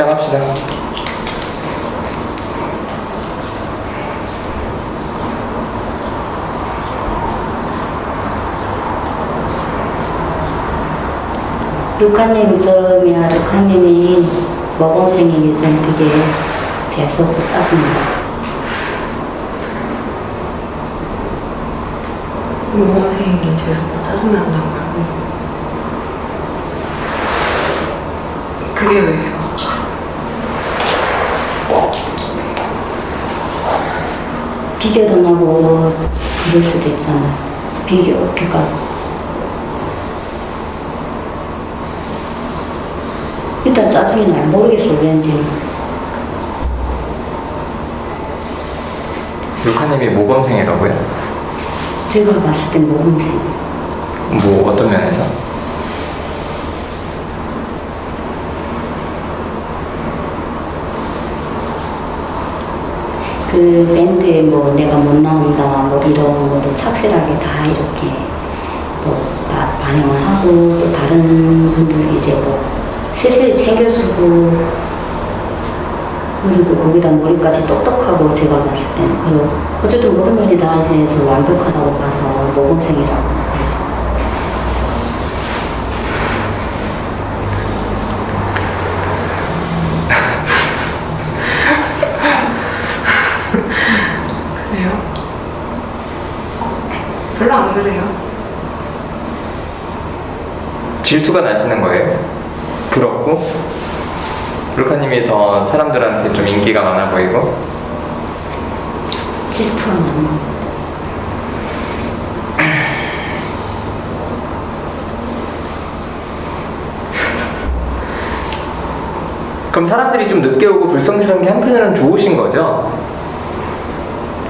시작합시다. 루카님 있으면 루카님이 모범생이 요즘 되게 재수없고 짜증나요. 모범생에게 재수없고 짜증난다고 하고 그게 왜요? 비교당하고 그럴 수도 있잖아요. 그러니까 일단 짜증이 나요. 모르겠어요, 왠지. 루카님이 모범생이라고요? 제가 봤을 땐 모범생. 뭐 어떤 면에서? 그 밴드에 뭐 내가 못 나온다, 뭐 이런 것도 착실하게 다 이렇게 뭐 다 반영을 하고, 또 다른 분들 이제 뭐 세세히 챙겨주고, 그리고 거기다 머리까지 똑똑하고 제가 봤을 때는. 그리고 어쨌든 모든 면이 다 이제 완벽하다고 봐서 모범생이라고 생각해요. 그래요? 별로 안 그래요. 질투가 나시는 거예요? 부럽고? 루카님이 더 사람들한테 좀 인기가 많아 보이고? 질투가 나는 거. 그럼 사람들이 좀 늦게 오고 불성실한 게 한편으로는 좋으신 거죠?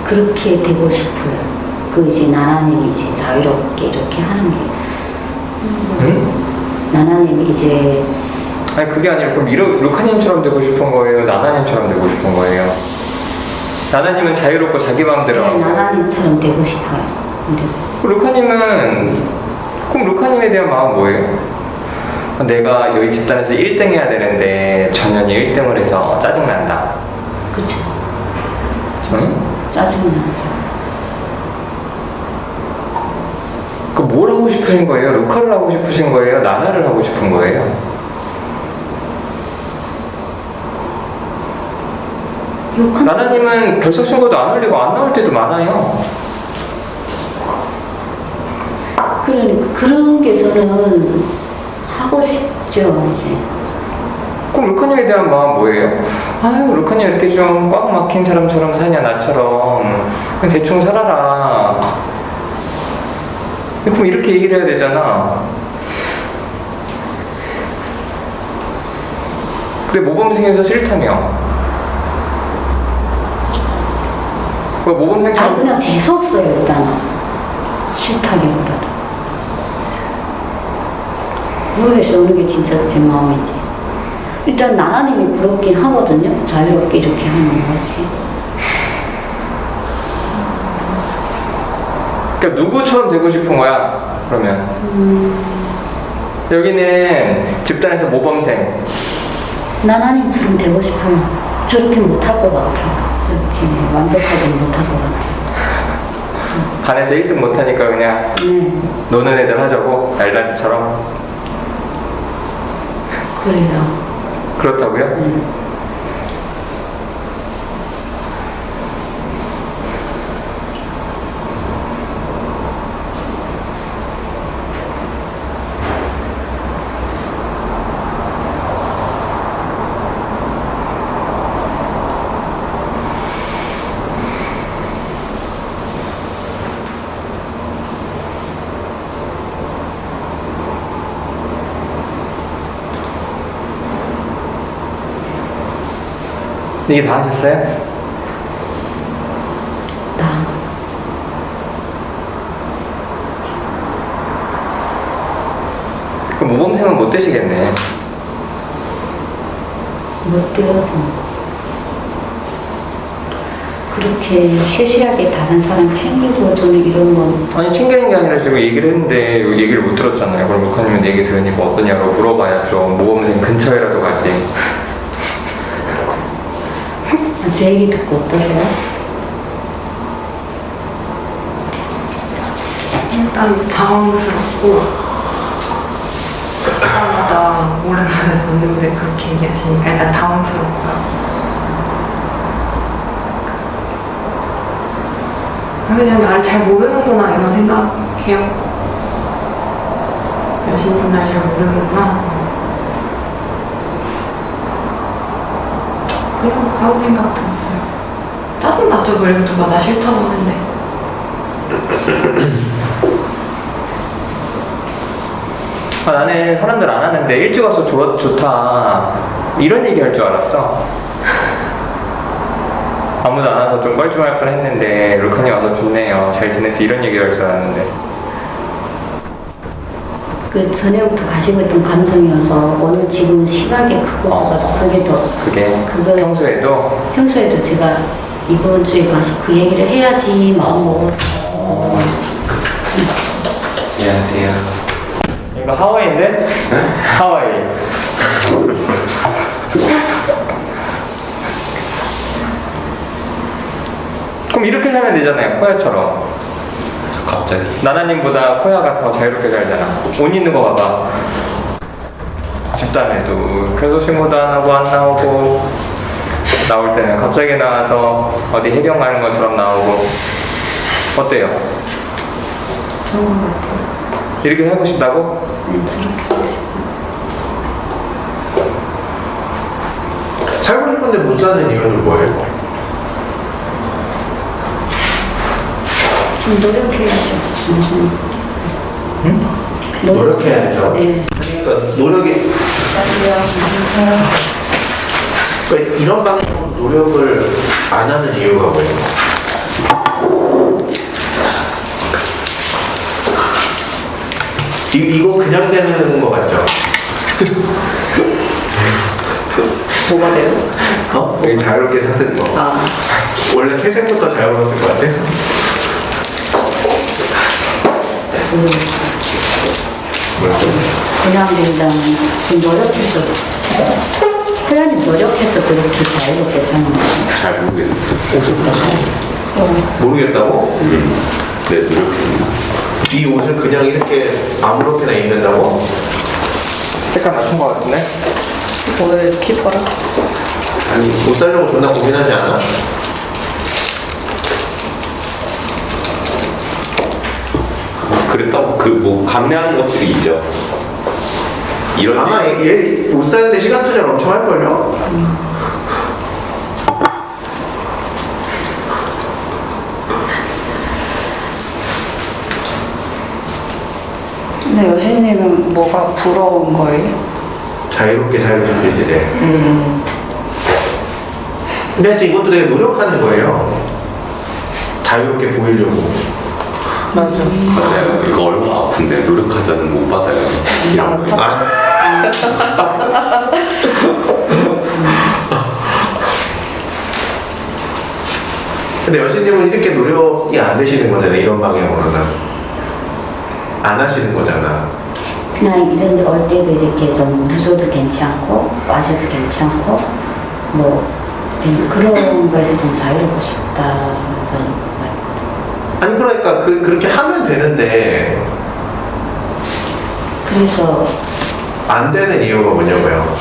그렇게 되고 싶어요. 그 이제 나나님이 이제 자유롭게 이렇게 하는 게. 응? 나나님이 이제 아니 그게 아니라 그럼 루카님처럼 되고 싶은 거예요? 나나님처럼 되고 싶은 거예요? 나나님은 자유롭고 자기 마음대로 하고 나나님처럼 되고 싶어요. 근데 루카님은 그럼 루카님에 대한 마음은 뭐예요? 내가 여기 집단에서 1등 해야 되는데 전현이 1등을 해서 짜증난다. 그쵸. 응? 짜증이 나죠. 그 뭘 하고 싶으신 거예요? 루카를 하고 싶으신 거예요? 나나를 하고 싶은 거예요? 욕한 나나님은 결석 신고도 안 올리고 안 나올 때도 많아요. 그러니까 그런 게 저는 하고 싶죠 이제. 그럼 루카님에 대한 마음 뭐예요? 아유 루카님 이렇게 좀 꽉 막힌 사람처럼 사냐 나처럼 그냥 대충 살아라. 그럼 이렇게 얘기를 해야 되잖아. 근데 모범생에서 싫다며. 그 아니 모범생처럼 그냥 재수 없어요 일단은. 싫다기보다도. 모르겠어요 어느 게 진짜 제 마음인지. 일단 나나님이 부럽긴 하거든요. 자유롭게 이렇게 하는 거지. 그러니까 누구처럼 되고 싶은 거야 그러면 여기는 집단에서 모범생 나나님처럼 되고 싶어요. 저렇게 못할 것 같아요. 저렇게 완벽하게 못할 것 같아요. 반에서 1등 못하니까 그냥 네, 노는 애들 하자고 날라리처럼 그래요. 그렇다고요? 네. 이게 다 하셨어요? 나 그럼 모범생은 못 되시겠네. 못 되어서 그렇게 세세하게 다른 사람 챙기고 저는 이런 건 아니 챙기는 게 아니라 지금 얘기를 했는데 얘기를 못 들었잖아요. 그럼 루카님은 얘기 들으니까 어떠냐고 물어봐야죠. 모범생 근처에라도 가지. 제 얘기 듣고 어떠세요? 일단 당황스럽고 하자마자 오랜만에 봤는데 그렇게 얘기하시니까 일단 당황스럽고요. 그냥 나를 잘 모르는구나 이런 생각해요. 여신님 날 잘 모르는구나. 그런 생각 들었어요. 짜증났죠. 그리고 누가 나 싫다고 하는데. 나는 사람들 안 하는데 일찍 와서 좋다 이런 얘기 할 줄 알았어. 아무도 안 와서 좀 뻘쭘할 뻔 했는데 루카님 와서 좋네요, 잘 지냈어, 이런 얘기 할 줄 알았는데. 그 전에부터 가지고 있던 감정이어서 오늘 지금 시각에 그거보다 그게 더 그게 그거 평소에도 평소에도 제가 이번 주에 가서 그 얘기를 해야지 마음 먹어서 안녕하세요. 이거 하와이인데? 하와이. 그럼 이렇게 살면 되잖아요, 코야처럼. 갑자기? 나나님보다 코야가 더 자유롭게 살잖아. 옷 입는 거 봐봐. 집단에도 그래서 신고도 안 하고 안 나오고, 나올 때는 갑자기 나와서 어디 해변 가는 것처럼 나오고. 어때요? 좋은 것 같아요. 이렇게 살고 싶다고? 네, 저렇게 살고 싶어요. 살고 싶은데 못 사는 이유는 뭐예요? 좀 노력해야죠. 응? 노력해야죠. 네. 그러니까 노력이 그러니까 이런 방식으로 노력을 안 하는 이유가 뭐예요? 이거 그냥 되는 거 같죠? 뭐가 돼요? 어? 여기 자유롭게 사는 거. 아, 원래 태생부터 자유로웠을 것 같아요. 그냥 된다면 좀 노력해서 표현이 노력해서 그렇게 자유롭게 사는 거예요. 잘 모르겠는데. 모르겠다고? 네, 노력했나? 이 옷을 그냥 이렇게 아무렇게나 입는다고? 색깔 맞춘 거 같은데? 오늘 키퍼라? 아니 옷 사려고 존나 고민하지 않아? 그랬다고 그 뭐 감내하는 것들이 있죠. 이런 아마 얘 옷 사는데 시간 투자를 엄청 할걸요? 근데 여신님은 뭐가 부러운 거예요? 자유롭게 살고 싶을 때. 근데 하여튼 이것도 되게 노력하는 거예요. 자유롭게 보이려고. 맞아. 맞아요. 이거 얼마나 아픈데 노력하자는 못 받아요. 이런 거. 아, 근데 여신님은 이렇게 노력이 안 되시는 거잖아요. 이런 방향으로는. 안 하시는 거잖아. 그냥 이런 데 올 때도 이렇게 좀 늦어도 괜찮고 빠져도 괜찮고 뭐 그런 거에서 좀 자유롭고 싶다는 저는 거예요. 아니 그러니까 그렇게 하면 되는데 그래서 안 되는 이유가 뭐냐고요.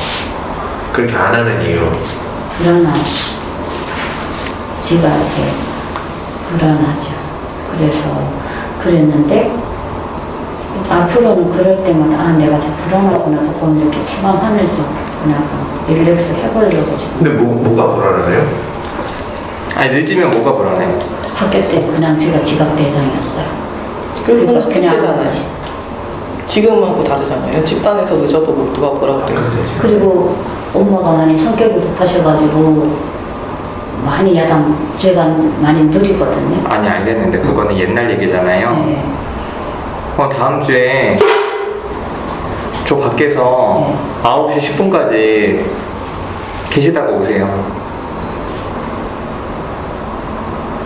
그렇게 안 하는 이유. 불안하죠. 제가 이제 불안하죠. 그래서 그랬는데 앞으로는 그럴 때마다 아 내가 지금 불안하구나 조금 이렇게 체감하면서 그냥 좀 릴렉스 해보려고 지금 근데 뭐가 불안하세요? 아니 늦으면 뭐가 불안해? 학교 때 그냥 제가 지각 대상이었어요. 그건 그러니까 그냥 그때잖아요. 지금하고 다르잖아요. 집단에서 늦어도 뭐 누가 뭐라 그래요. 그리고 엄마가 많이 성격이 급하셔가지고 많이 야단 제가 많이 느리거든요. 아니 알겠는데 그거는 옛날 얘기잖아요. 네. 다음 주에 저 밖에서 9시 10분까지 계시다가 오세요.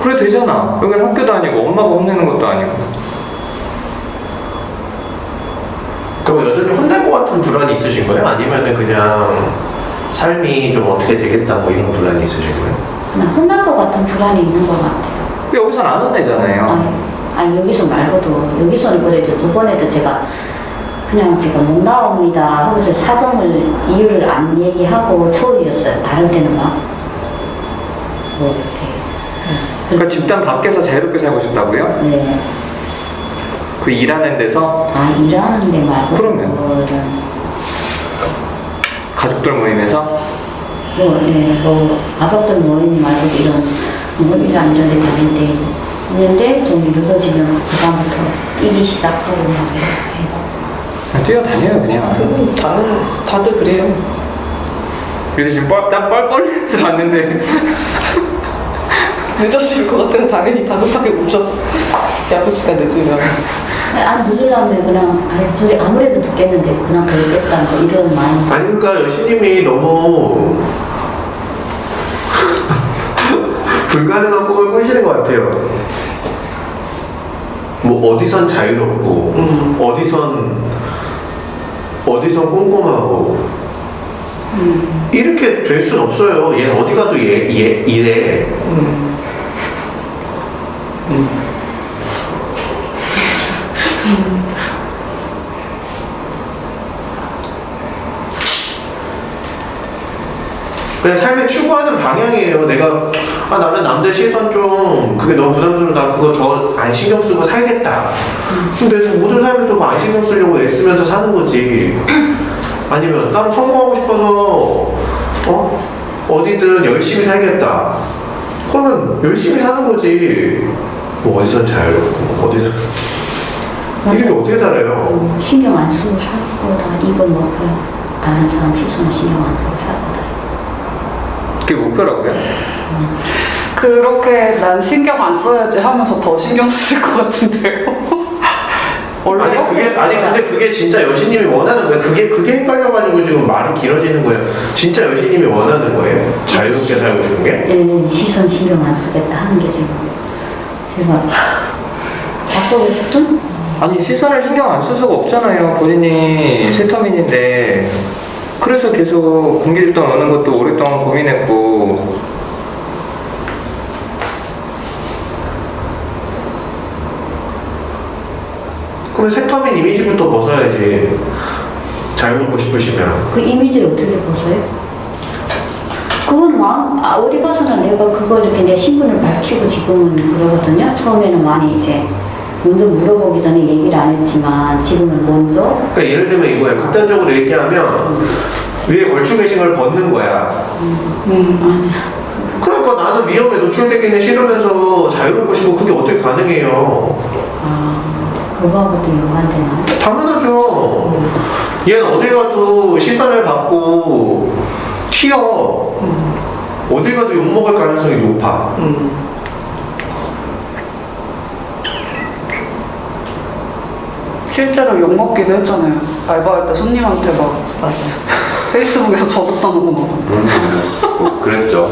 그래 되잖아. 여기는 학교도 아니고 엄마가 혼내는 것도 아니고. 그럼 여전히 혼날 것 같은 불안이 있으신 거예요? 아니면은 그냥 삶이 좀 어떻게 되겠다 뭐 이런 불안이 있으신 거예요? 그냥 혼날 것 같은 불안이 있는 것 같아요. 여기선 안 혼내잖아요. 아니 여기서 말고도 여기서는 그래도 저번에도 제가 그냥 제가 못 나옵니다 하고서 사정을 이유를 안 얘기하고 초월이었어요. 다른 데는 막 뭐 이렇게. 그러니까 집단 밖에서 자유롭게 살고 싶다고요? 네. 그 일하는 데서 아 일하는 데 말고 그럼요. 그거를 가족들 모임에서 뭐 가족들 모임 말고 이런 모임이랑 이런 데 다닐 때 있는데 좀 늦어지면 그다음부터 뛰기 시작하고 막 이렇게. 그냥 뛰어다녀요 그냥. 다들 그래요. 그래서 지금 땀 뻘뻘 났는데 늦어질 것 같으면 당연히 다급하게 오죠. 야구 시간 늦으면. 안 늦으려면 그냥 저희 아무래도 늦겠는데 그냥 그랬겠다 뭐 이런 마음. 아니 그러니까 여신님이 너무 불가능한 꿈을 꾸시는 것 같아요. 뭐 어디선 자유롭고 어디선 꼼꼼하고 이렇게 될 순 없어요. 얘 어디 가도 이래. 그냥 삶에 추구하는 방향이에요. 내가 나는 남들 시선 좀 그게 너무 부담스럽다. 그거 더 안 신경 쓰고 살겠다. 근데 모든 삶에서 그거 안 신경 쓰려고 애쓰면서 사는 거지. 아니면 나는 성공하고 싶어서 어디든 열심히 살겠다. 그러면 열심히 사는 거지. 뭐 어디선 자유롭고 어디선 이렇게 어떻게 살아요? 신경 안 쓰고 살고다 이건 뭐고요. 다른 사람 시선 신경 안 쓰고 살고다. 그게 목표라고요? 그렇게 난 신경 안 써야지 하면서 더 신경 쓰실 것 같은데요. 근데 그게 진짜 여신님이 원하는 거예요. 그게 헷갈려가지고 지금 말이 길어지는 거예요. 진짜 여신님이 원하는 거예요. 자유롭게 살고 싶은 게. 시선 신경 안 쓰겠다 하는 게 지금 제가 바꾸고 싶은? 아니 시선을 신경 안 쓸 수가 없잖아요. 본인이 세터민인데. 그래서 계속 공개집단 오는 것도 오랫동안 고민했고. 그러면 세터민 이미지부터 벗어야지. 자유롭고 싶으시면. 그 이미지를 어떻게 벗어요? 그건 어디 가서는 내가 그거 이렇게 내 신분을 밝히고 지금은 그러거든요. 처음에는 많이 이제 먼저 물어보기 전에 얘기를 안 했지만 지금은 먼저. 그러니까 예를 들면 이거야. 극단적으로 얘기하면 위에 걸쳐 계신 걸 벗는 거야. 그러니까 나는 위험에 노출되기는 싫으면서 자유롭고 싶고 그게 어떻게 가능해요? 그거하고도 연관되나요? 당연하죠. 얘는 어디 가도 시선을 받고 튀어. 어디 가도 욕먹을 가능성이 높아. 실제로 욕먹기도 했잖아요. 알바할 때 손님한테 막 페이스북에서 저격당하고 막. 그랬죠.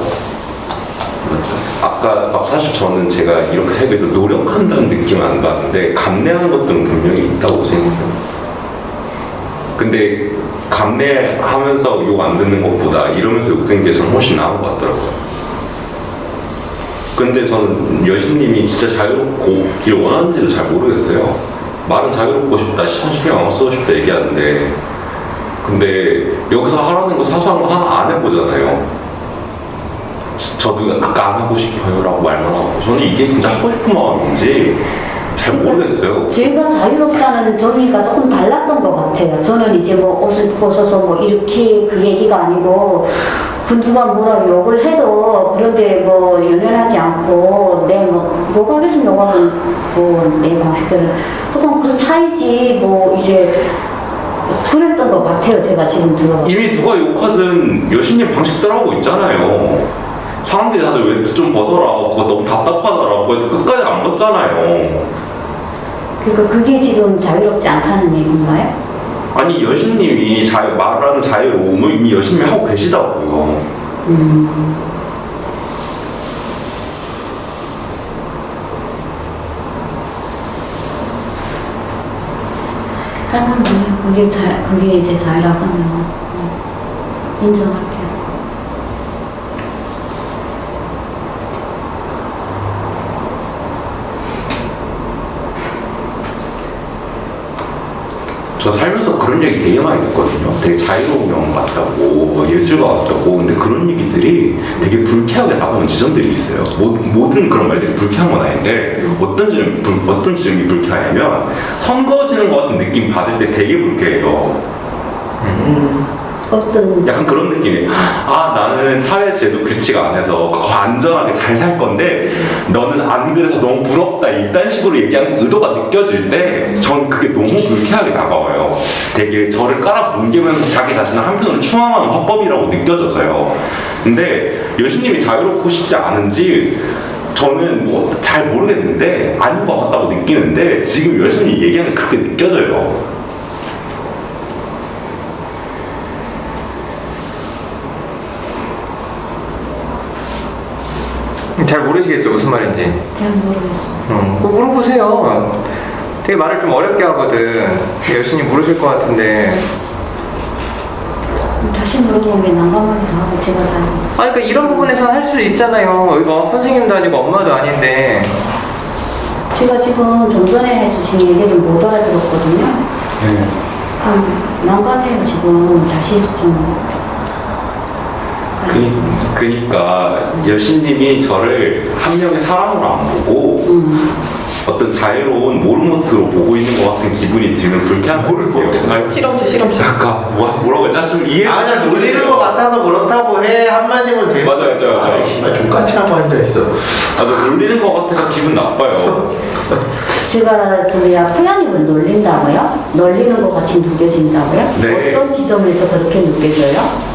맞죠. 아까 사실 저는 제가 이렇게 살기 위해서 노력한다는 느낌은 안 받는데 감내하는 것들은 분명히 있다고 생각해요. 근데 감내하면서 욕 안 듣는 것보다 이러면서 욕 듣는 게 저는 훨씬 나은 것 같더라고요. 근데 저는 여신님이 진짜 자유롭기를 원하는지도 잘 모르겠어요. 말은 자유롭고 싶다, 시선 신경 안 쓰고 싶다 얘기하는데 근데 여기서 하라는 거 사소한 거 하나 안 해보잖아요. 저도 아까 안 하고 싶어요 라고 말만 하고 저는 이게 진짜 하고 싶은 마음인지 잘 모르겠어요. 제가 자유롭다는 정의가 조금 달랐던 것 같아요. 저는 이제 뭐 옷을 벗어서 뭐 이렇게 그 얘기가 아니고 그 누가 뭐라고 욕을 해도 그런데 뭐 연연하지 않고 내 뭐가 하겠으면 욕하면 뭐 내 방식대로 조금 그 차이지 뭐 이제 그랬던 것 같아요. 제가 지금 들어봐. 이미 누가 욕하든 여신님 방식대로 하고 있잖아요. 사람들이 다들 왜 좀 벗어라 그거 너무 답답하더라고 해도 끝까지 안 벗잖아요. 그러니까 그게 지금 자유롭지 않다는 얘기인가요? 아니 여신님이 말하는 자유로움을 이미 여신님이 하고 계시다고요. 할머니 그게 이제 자유라고 하면 인정할게요. 저 살면서 그런 얘기 되게 많이 듣거든요. 되게 자유로운 영 같다고, 뭐 예술가 같다고. 근데 그런 얘기들이 되게 불쾌하게 다가오는 지점들이 있어요. 모든 그런 말들이 불쾌한 건 아닌데 어떤 지점이 불쾌하냐면 선거지는 것 같은 느낌 받을 때 되게 불쾌해요. 어떤 약간 그런 느낌이에요. 아, 나는 사회제도 규칙 안에서 안전하게 잘 살 건데 너는 안 그래서 너무 부럽다 이딴 식으로 얘기하는 의도가 느껴질 때 전 그게 너무 불쾌하게 다가와요. 되게 저를 깔아뭉개면서 자기 자신을 한편으로 추앙하는 화법이라고 느껴져서요. 근데 여신님이 자유롭고 싶지 않은지 저는 뭐 잘 모르겠는데 아닌 것 같다고 느끼는데 지금 여신님이 얘기하는 게 그렇게 느껴져요. 잘 모르시겠죠 무슨 말인지. 잘 모르겠어. 꼭 물어보세요. 되게 말을 좀 어렵게 하거든. 열심히 모르실 것 같은데. 다시 물어보면 난감하기도 하고 제가 잘. 아니 그러니까 이런 부분에서 할 수 있잖아요. 이거 선생님도 아니고 엄마도 아닌데. 제가 지금 좀 전에 해주신 얘기를 못 알아들었거든요. 네. 난감해요 지금 다시 좀. 그니까 여신님이 저를 한 명의 사람으로 안 보고 어떤 자유로운 모르모트로 보고 있는 것 같은 기분이 들면 불쾌한 거예요. 실험실. 약간 뭐라고 했지? 좀 이해. 아니야 놀리는 것 같아서 그렇다고 해 한마디면 돼. 맞아요. 나 족같이라고 앉아 있어. 아저 놀리는 것 같아서 기분 나빠요. 제가 저야 표현님을 놀린다고요? 놀리는 것 같이 느껴진다고요? 네. 어떤 지점에서 그렇게 느껴져요?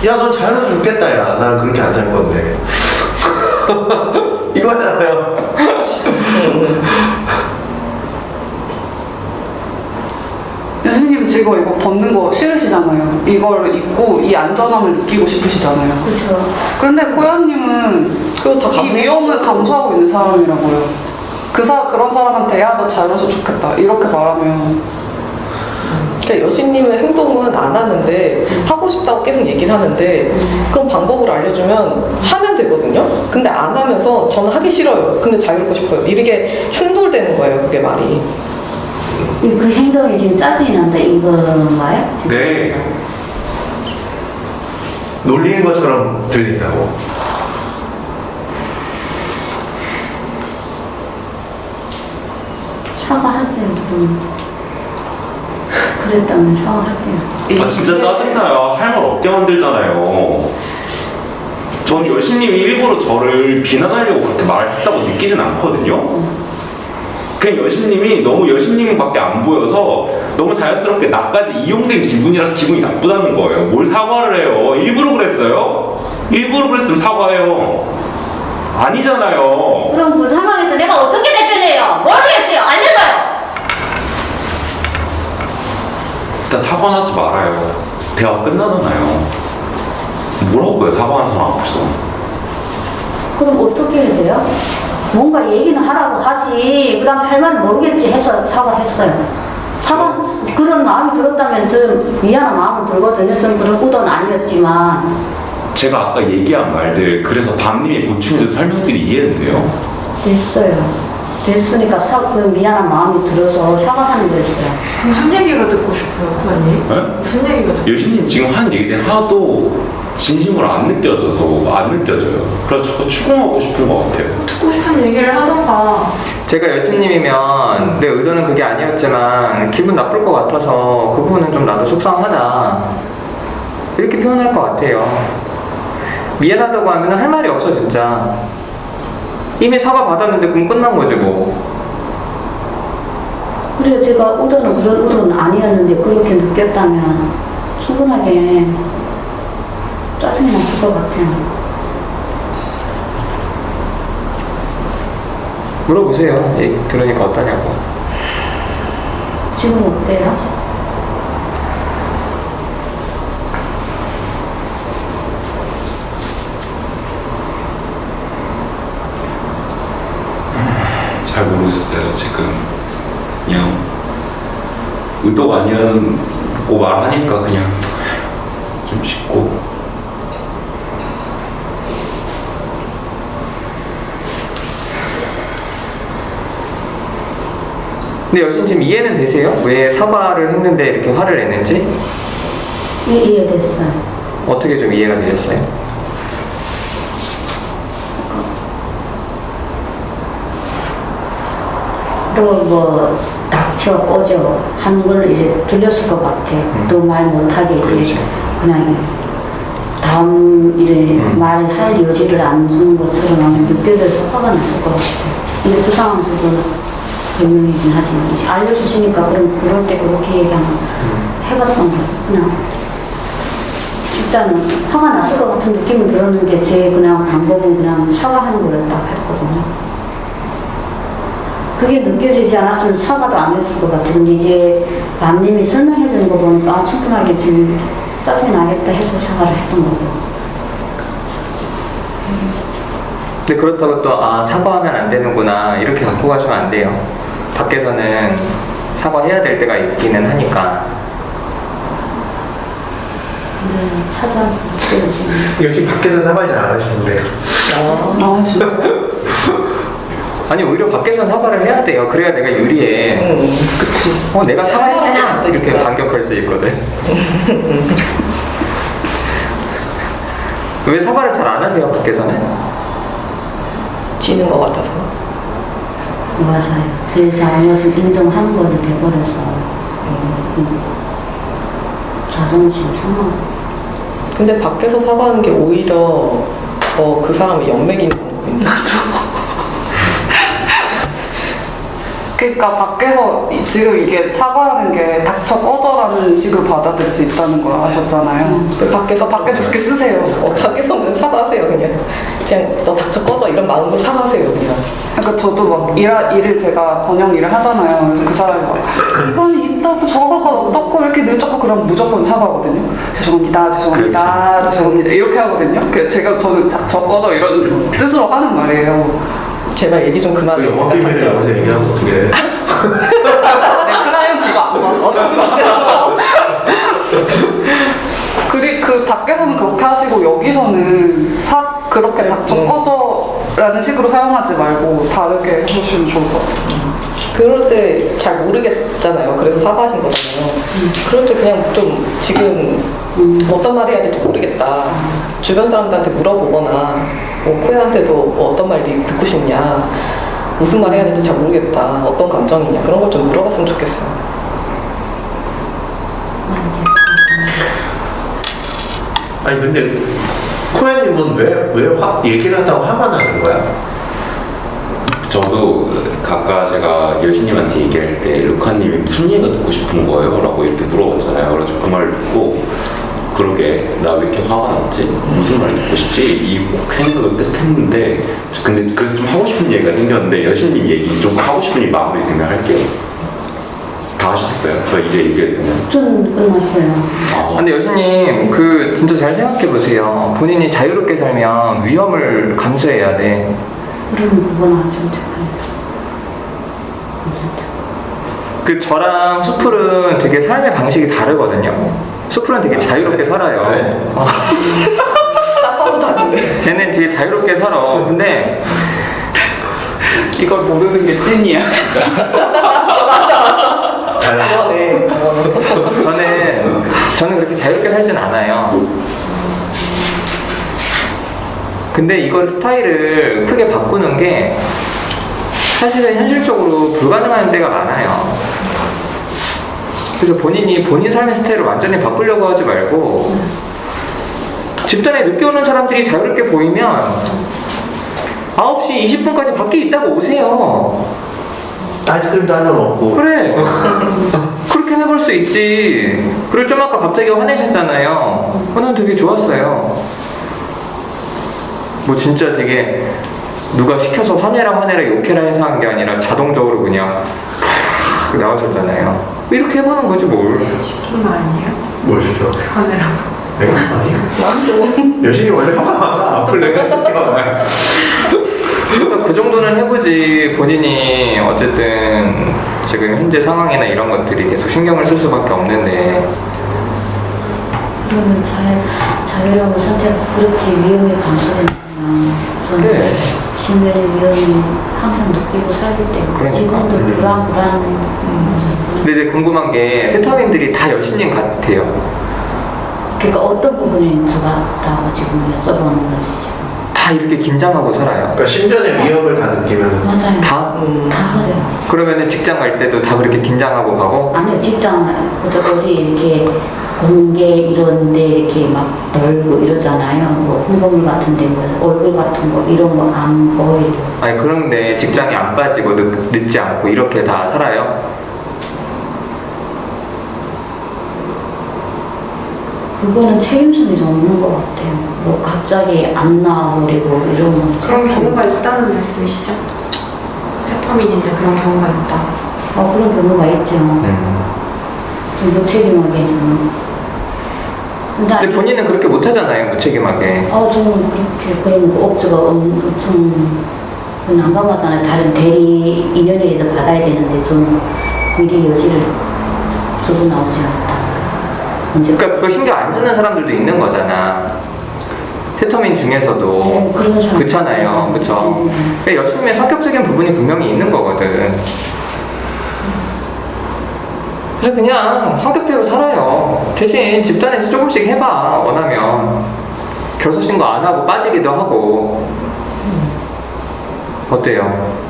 야, 너 자유로워 죽겠다, 야. 난 그렇게 안 살 건데. 이거잖아요. 교수님 지금 이거 벗는 거 싫으시잖아요. 이걸 입고 이 안전함을 느끼고 싶으시잖아요. 그렇죠. 근데 코야님은 그거 다 이 위험을 감수하고 있는 사람이라고요. 그런 사람한테 야 너 잘해서 좋겠다 이렇게 말하면 그러니까 여신님은 행동은 안 하는데 하고 싶다고 계속 얘기를 하는데 그런 방법을 알려주면 하면 되거든요. 근데 안 하면서 저는 하기 싫어요. 근데 자유롭고 싶어요. 이게 충돌되는 거예요. 그게 말이. 그 행동이 지금 짜증이 난다 이건가요? 지금? 네. 놀리는 것처럼 들린다고. 사과할 때는 좀 그랬다면 사과할게요. 아 진짜 짜증나요. 할 말 없게 만들잖아요. 전 여신님이 일부러 저를 비난하려고 그렇게 말했다고 느끼진 않거든요. 그냥 여신님이 너무 여신님밖에 안 보여서 너무 자연스럽게 나까지 이용된 기분이라서 기분이 나쁘다는 거예요. 뭘 사과를 해요? 일부러 그랬어요? 일부러 그랬으면 사과해요. 아니잖아요. 그럼 그 상황에서 내가 어떻게 대변해요? 모르겠어요. 알려줘요. 일단 사과는 하지 말아요. 대화 끝나잖아요. 뭐라고요? 사과하는 사람 앞에서. 그럼 어떻게 해야 돼요? 뭔가 얘기는 하라고 하지. 그 다음 할 말은 모르겠지 해서 사과를 했어요. 그런 마음이 들었다면 저는 미안한 마음은 들거든요. 저는 그런 의도는 아니었지만. 제가 아까 얘기한 말들 그래서 밤님이 보충해준 설명들이 이해는 돼요? 됐어요. 됐으니까 그 미안한 마음이 들어서 사과하는 거였어요. 무슨 얘기가 듣고 싶어요, 후배님? 네? 무슨 얘기가 듣고 여신님 지금 하는 얘기들 하나도 진심으로 안 느껴져요. 그래서 자꾸 추궁하고 싶은 것 같아요. 듣고 싶은 얘기를 하던가. 제가 여친님이면 내 의도는 그게 아니었지만 기분 나쁠 것 같아서 그 부분은 좀 나도 속상하다 이렇게 표현할 것 같아요. 미안하다고 하면 할 말이 없어 진짜. 이미 사과 받았는데 그럼 끝난 거지 뭐. 그래요. 제가 그런 의도는 아니었는데 그렇게 느꼈다면 충분하게 짜증이 났을 것 같아요. 물어보세요. 얘기 들으니까 어떠냐고. 지금 어때요? 잘 모르겠어요. 지금 그냥 의도가 아니라고 말하니까 그냥 좀 쉽고. 근데 여신 지금 이해는 되세요? 왜 사과를 했는데 이렇게 화를 냈는지? 이해됐어요. 어떻게 좀 이해가 되셨어요? 또 뭐 닥쳐 꺼져 하는 걸 이제 들렸을 것 같아. 또 말 못하게 이제 그렇지. 그냥 다음 일에 말할 여지를 안 주는 것처럼 느껴져서 화가 났을 것 같아. 근데 그 상황에서도 변명이긴 하지만 이제 알려주시니까 그럴 때 그렇게 얘기하면 해봤던 거야. 그냥 일단은 화가 났을 것 같은 느낌은 들었는데 제 그냥 방법은 그냥 사과하는 걸 딱 했거든요. 그게 느껴지지 않았으면 사과도 안 했을 것 같은데 이제 남님이 설명해 주는 거 보니까 아, 충분하게 좀 짜증이 나겠다 해서 사과를 했던 거고. 근데 그렇다고 또 아 사과하면 안 되는구나 이렇게 갖고 가시면 안 돼요. 밖에서는 사과해야 될 때가 있기는 하니까. 찾아보세요. 요즘 밖에서 사과를 잘 안 하시는데. 아 진짜? 아니 오히려 밖에서 사과를 해야 돼요. 그래야 내가 유리해. 그치. 내가 사과했잖아. 이렇게 그러니까. 반격할 수 있거든. 왜 사과를 잘 안 하세요 밖에서는? 지는 것 같아서. 맞아요. 제 잘못을 인정하는 거를 돼버려서 자존심 상하고. 근데 밖에서 사과하는 게 오히려 더 그 사람을 연맥이는 방법인데. 그러니까 밖에서 지금 이게 사과하는 게 닥쳐 꺼져라는 식으로 받아들일 수 있다는 걸 아셨잖아요. 밖에서 그렇게 쓰세요. 밖에서는 사과하세요 그냥 너 닥쳐 꺼져 이런 마음으로 사과하세요 그냥. 그러니까 저도 막 일을 제가 번역 일을 하잖아요. 그래서 그 사람이 막 이건 있다고 저거가 어떻고 이렇게 늦었고 그럼 무조건 사과하거든요. 죄송합니다. 이렇게 하거든요. 그래서 저는 닥쳐 꺼져 이런 뜻으로 하는 말이에요. 제발 얘기 좀 그 그만해. 영업 비밀을 여기서 얘기하면 어떻게 해? 내 클라이언트 이거 안 봐. 그 밖에서는 그렇게 하시고 여기서는 그렇게 닥쳐 꺼져라는 식으로 사용하지 말고 다르게 해보시면 좋을 것 같아요. 그럴 때 잘 모르겠잖아요. 그래서 사과하신 거잖아요. 그럴 때 그냥 좀 지금 어떤 말 해야 될지 모르겠다. 주변 사람들한테 물어보거나 뭐 코야한테도 뭐 어떤 말이 듣고 싶냐, 무슨 말 해야 될지 잘 모르겠다, 어떤 감정이냐 그런 걸 좀 물어봤으면 좋겠어요. 아니 근데 코야님은 왜 얘기를 하다가 화가 나는 거야? 저도 아까 제가 여신님한테 얘기할 때 루카님이 무슨 얘기가 듣고 싶은 거예요? 라고 이렇게 물어봤잖아요. 그래서 그 말을 듣고 그러게 나 왜 이렇게 화가 났지? 무슨 말 듣고 싶지? 이 생각을 계속 했는데 근데 그래서 좀 하고 싶은 얘기가 생겼는데 여신님 얘기 좀 하고 싶은 얘기 마무리 되면 할게요. 다 하셨어요? 저 이제 얘기해도 되나요? 좀 끝났어요. 근데 여신님 진짜 잘 생각해 보세요. 본인이 자유롭게 살면 위험을 감수해야 돼. 그럼 그건 아주 착한데. 저랑 수풀은 되게 삶의 방식이 다르거든요. 수풀은 되게 자유롭게 살아요. 그래? 딱 봐도 다른데. 쟤는 되게 자유롭게 살아. 근데 이걸 모르는 게 찐이야. 그러네. 저는 그렇게 자유롭게 살진 않아요. 근데 이걸 스타일을 크게 바꾸는 게 사실은 현실적으로 불가능한 데가 많아요. 그래서 본인 삶의 스타일을 완전히 바꾸려고 하지 말고 집단에 늦게 오는 사람들이 자유롭게 보이면 9시 20분까지 밖에 있다가 오세요. 아이스크림도 하나 먹고. 그래. 그렇게 해볼 수 있지. 그리고 좀 아까 갑자기 화내셨잖아요. 난 되게 좋았어요. 뭐 진짜 되게 누가 시켜서 화내라 욕해라 해서 한 게 아니라 자동적으로 그냥 나오셨잖아요. 이렇게 해보는 거지 뭘. 시킨 거 아니에요? 뭘 시켜? 하느라고. 내가 아니야? 여신이 원래 화가 많아. 내가 시켜. 그래서 그 정도는 해보지 본인이 어쨌든 지금 현재 상황이나 이런 것들이 계속 신경을 쓸 수밖에 없는데 그러면 자유로운 선택 그렇게 위험에 감수되면 저는 그래. 치매 위험이 항상 느끼고 살기 때문에 그러니까. 지금도 불안. 근데 이제 궁금한 게 세터민들이 다 여신님 같아요. 그러니까 어떤 부분이 저 같다고 지금 여쭤보는 거지 지금. 다 이렇게 긴장하고 살아요. 그러니까 신변의 위협을 다 느끼면 맞아요. 다? 다 그래요. 그러면은 직장 갈 때도 다 그렇게 긴장하고 가고? 아니요, 직장 어디 이렇게 공개 이런데 이렇게 막 넓고 이러잖아요. 뭐 홍보물 같은데 뭐 얼굴 같은 거 이런 거 안 보이고. 아니 그런데 직장이 안 빠지고 늦지 않고 이렇게 다 살아요? 그거는 책임성이 좀 없는 것 같아요. 뭐 갑자기 안 나와버리고 이런 건. 그런 경우가 있다는 말씀이시죠? 세터민인데 그런 경우가 있다. 그런 경우가 있죠. 좀 무책임하게 좀. 근데 본인은 그렇게 못하잖아요, 무책임하게. 저는 그렇게 그런 거 업주가 엄청 난감하잖아요. 다른 대리 인연이라도 받아야 되는데 좀 미리 여지를 두고 나오지 않다. 언제 그러니까 그걸 신경 안 쓰는 사람들도 있는 거잖아. 세터민 중에서도. 네, 그런 사람. 그렇잖아요, 그쵸? 그러니까 여신님의 성격적인 부분이 분명히 있는 거거든. 그래서 그냥 성격대로 살아요. 대신 집단에서 조금씩 해봐, 원하면. 결석신고 안 하고 빠지기도 하고. 어때요?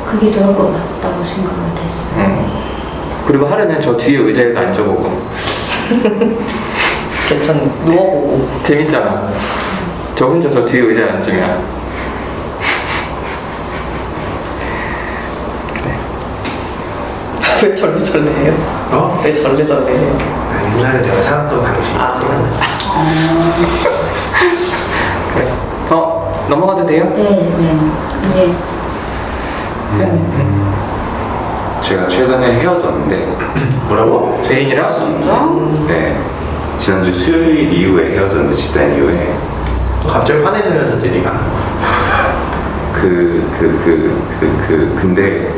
그게 좋을 것 같다고 생각이 됐어요. 그리고 하루는 저 뒤에 의자에도 앉아보고. 괜찮네. 누워보고. 재밌잖아. 저 혼자 저 뒤에 의자에 앉으면. 왜 절레절레해요? 왜 절레절레해요? 옛날에 내가 살았던 방식이 그래. 넘어가도 돼요? 네. 제가 최근에 헤어졌는데 뭐라고? 애인이랑? 네, 지난주 수요일 이후에 헤어졌는데 집단 이후에 갑자기 화내서 헤어졌지 니가? 근데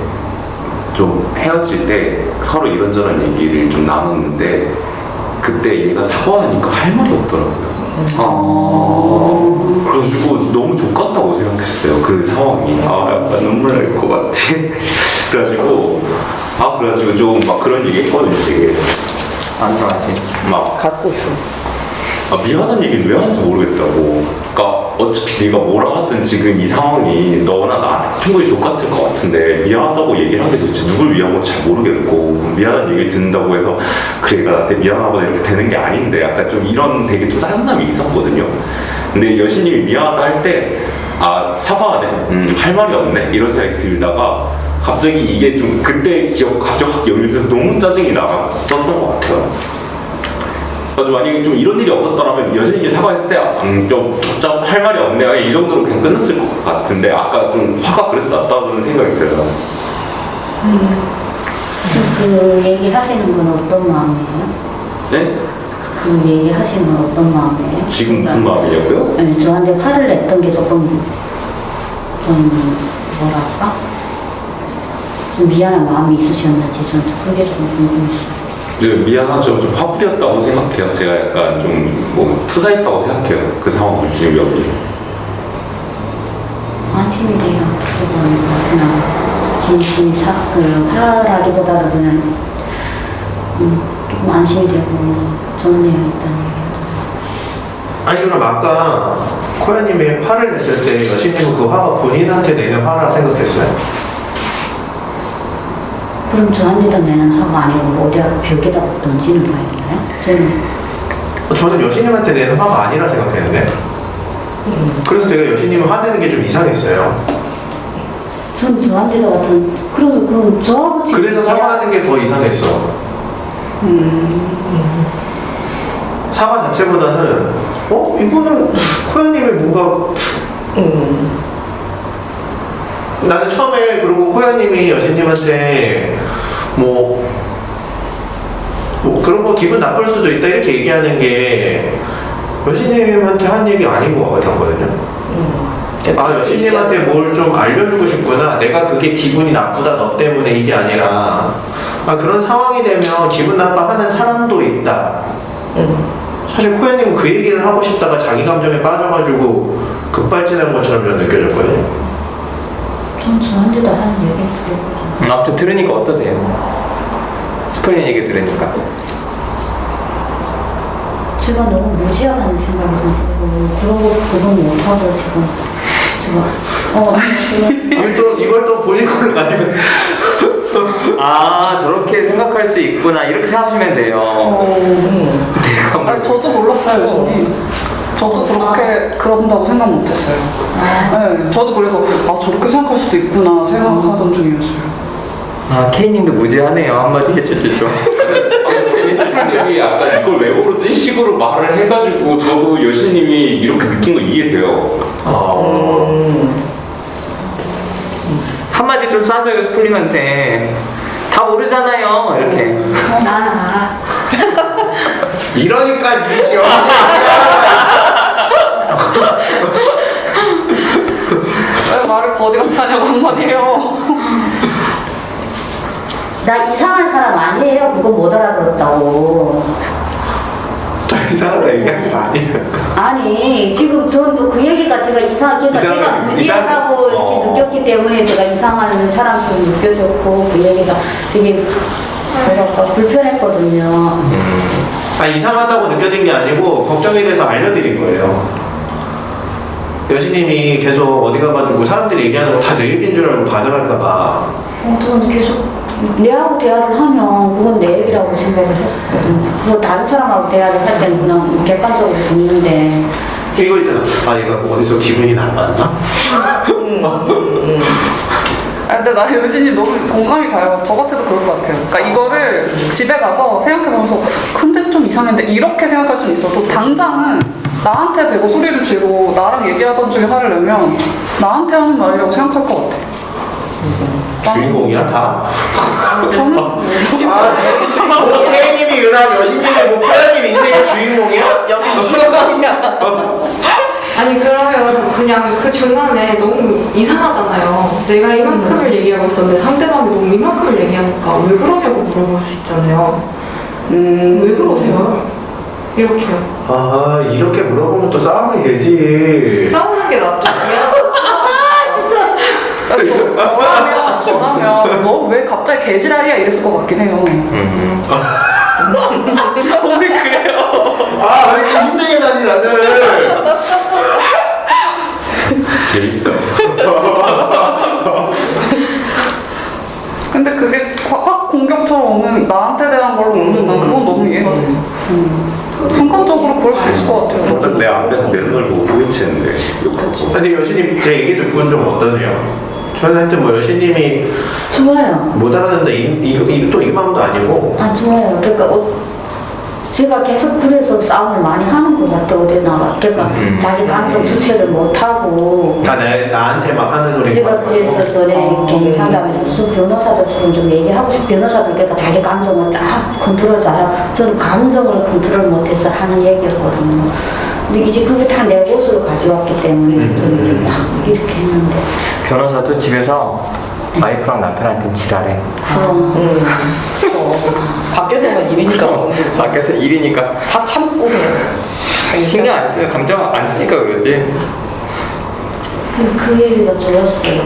좀 헤어질 때 서로 이런저런 얘기를 좀 나눴는데 그때 얘가 사과하니까 할 말이 없더라고요. 그래가지고 너무 족같다고 생각했어요. 그 상황이. 약간 눈물 날 것 같아. 그래가지고 좀 막 그런 얘기 했거든요. 되게 안 좋아하지. 막 갖고 있어. 미안한 얘기를 왜 하는지 모르겠다고. 그러니까 어차피 네가 뭐라 하든 지금 이 상황이 너나 나한테 충분히 족같을 것 같은데 미안하다고 얘기를 하는 게 도대체 누굴 위한 건지 잘 모르겠고 미안한 얘기를 듣는다고 해서 그래 얘가 나한테 미안하거나 이렇게 되는 게 아닌데 약간 좀 이런 되게 좀 짜증남이 있었거든요. 근데 여신님이 미안하다 할 때 사과하네? 할 말이 없네? 이런 생각이 들다가 갑자기 이게 좀 그때 기억 갑자기 확 연결돼서 너무 짜증이 나갔었던 것 같아요. 그래서 만약에 좀 이런 일이 없었더라면 여신님이 사과했을 때 좀 할 말이 없네 이 정도로 그냥 끝났을 것 같은데 아까 좀 화가 그래서 났다는 생각이 들어요. 그 얘기 하시는 건 어떤 마음이에요? 네? 그 얘기 하시는 건 어떤 마음이에요? 지금 무슨 마음이냐고요? 아니, 저한테 화를 냈던 게 조금 뭐랄까? 좀 미안한 마음이 있으셨는지 좀 그게 좀 궁금했어요. 미안하죠. 좀 화풀이였다고 생각해요. 제가 약간 좀 뭐 투사했다고 생각해요. 그 상황을 지금 여기. 안심이 돼요. 어떻게 보니까 그냥 진심이 화라기보다는 그냥 조금 안심이 되고 좋네요 일단. 아니 그럼 아까 코야님이 화를 냈을 때 여신님은 그 화가 본인한테 내는 화라 생각했어요? 그럼 저한테도 내는 화가 아니고 어디야 벽에다 던지는 화인가요? 저는 여신님한테 내는 화가 아니라 생각했는데 그래서 제가 여신님을 화내는 게 좀 이상했어요. 전 저한테도 같은 그럼 저하고 지금 그래서 사과하는 게 더 이상했어. 사과 자체보다는 이거는 코야님이 뭔가 나는 처음에 그리고 코야님이 여신님한테 뭐 그런 거 기분 나쁠 수도 있다 이렇게 얘기하는 게 여신님한테 한 얘기 아닌 것 같았거든요. 여신님한테 뭘 좀 알려주고 싶구나. 내가 그게 기분이 나쁘다 너 때문에 이게 아니라 그런 상황이 되면 기분 나빠하는 사람도 있다. 사실 코야님은 그 얘기를 하고 싶다가 자기 감정에 빠져가지고 급발진한 것처럼 저는 느껴졌거든요. 전 저한테도 하는 얘기 들었거든요. 아무튼 들으니까 어떠세요? 스프린 얘기 들으니까. 제가 너무 무지하다는 생각이 좀 들고 그런 거 구분 못하고 지금 이걸 또 본인 걸로 가지고. 아, 저렇게 생각할 수 있구나. 이렇게 생각하시면 돼요. 내가 뭐. 아니, 저도 몰랐어요, 여신님. 저도 그렇게 그런다고 생각 못했어요. 네, 저도 그래서 저렇게 생각할 수도 있구나 생각하던 중이었어요. 아, K님도 무지하네요. 한마디 해주지 좀. 스프님이 약간 이걸 왜 모르지? 식으로 말을 해가지고 저도 여신님이 이렇게 느낀 거 이해돼요. 한마디 좀 쏴줘요, 스플링한테. 다 모르잖아요, 이렇게. 나 이러니까 이죠. 왜 말을 거지같이 하냐고 한마디 해요. 나 이상한 사람 아니에요. 그거 못 알아들었다고. 또 이상하다 얘기하는 거 아니에요? 아니 지금 저는 그 얘기가 제가 제가 무지하다고 이렇게 느꼈기 때문에 제가 이상한 사람처럼 느껴졌고 그 얘기가 되게 뭐랄까 불편했거든요. 이상하다고 느껴진 게 아니고 걱정이 돼서 알려드린 거예요. 여신님이 계속 어디 가가지고 사람들이 얘기하는 거 다 내 얘기인 줄 알고 반응할까봐. 저는 계속 내하고 대화를 하면 그건 내 얘기라고 생각을 했거든요. 그거 다른 사람하고 대화를 할 때는 그냥 객관적으로 듣는데 이거 있잖아. 얘가 어디서 기분이 나빴나? 근데 나 여신님 너무 공감이 가요. 저 같아도 그럴 것 같아요. 그러니까 이거를 집에 가서 생각해보면서 근데 좀 이상했는데 이렇게 생각할 수는 있어도 당장은 나한테 대고 소리를 지르고 나랑 얘기하던 중에 화를 내면 나한테 하는 말이라고 생각할 것 같아. 주인공이야 다? 저는 K님이 은하 여신님이 뭐 코야님 인생의 주인공이야? 여기 주인공이야. 아니 그러면 그냥 그 중간에 너무 이상하잖아요. 내가 이만큼을 얘기하고 있었는데 상대방이 너무 이만큼을 얘기하니까 왜 그러냐고 물어볼 수 있잖아요. 왜 그러세요? 이렇게요. 이렇게 물어보면 또 싸움이 되지. 싸우는 게 낫죠. 전하면 너 왜 갑자기 개지랄이야 이랬을 것 같긴 해요. 저는 그래요. 왜 이렇게 힘들게 자니 나는. 재밌어. 근데 그게 확 공격처럼 오는 나한테 대한 걸로 오는 난 그건 너무 이해가 돼요. 순간적으로 그럴 수 있을 것 같아요. 완전 내 앞에서 내 눈을 보고 소리치는데 욕하고. 근데 여신님 제 얘기 듣고는 좀 어떠세요? 저는 하여튼 뭐 여신님이 좋아요. 못 알아듣는데 또 이 마음도 아니고. 좋아요. 그러니까 제가 계속 그래서 싸움을 많이 하는 것 같아 어디 나가. 그러니까 자기 감정 주체를 못 하고. 나한테 막 하는 소리. 제가 그래서 전에 이렇게 상담에서 무슨 변호사들처럼 좀 얘기하고 싶어. 변호사들 그러니까 자기 감정을 딱 컨트롤 잘하고 저는 감정을 컨트롤 못해서 하는 얘기였거든요. 근데 이제 그게 다 내 곳으로 가져왔기 때문에 저는 이제 막 이렇게 했는데 변호사도 집에서 와이프랑 남편한테 지랄해. 밖에서만 일이니까 그런 거죠. 밖에서 일이니까 다 참고 그냥. 신경 안 쓰요. 감정 안 쓰니까 그러지. 그 얘기가 좋았어요.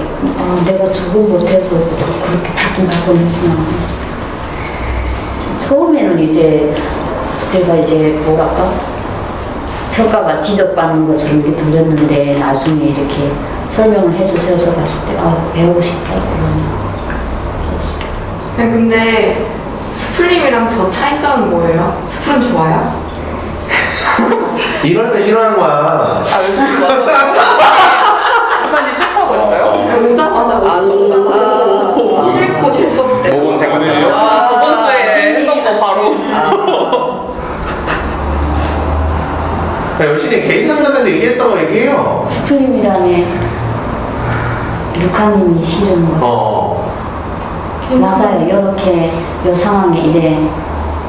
내가 적응 못해서 그렇게 바꾼다고 했구나. 처음에는 이제 제가 이제 뭐랄까 평가가 지적받는 것처럼 이렇게 들렸는데 나중에 이렇게 설명을 해주셔서 봤을 때 배우고 싶다 네, 근데 스플림이랑 저 차이점은 뭐예요? 스플은 좋아요? 이러니까 싫어하는 거야. 여신님 와서 작가님 싫다고 했어요? 오자마자 정상. 싫고 재수없대. 뭐 오늘이요? 저번 주에 했던 거 바로. 여신이 개인 상담에서 얘기했던 거 얘기해요. 스프림이라는 루카님이 싫은 거 맞아요. 이렇게 이 상황에 이제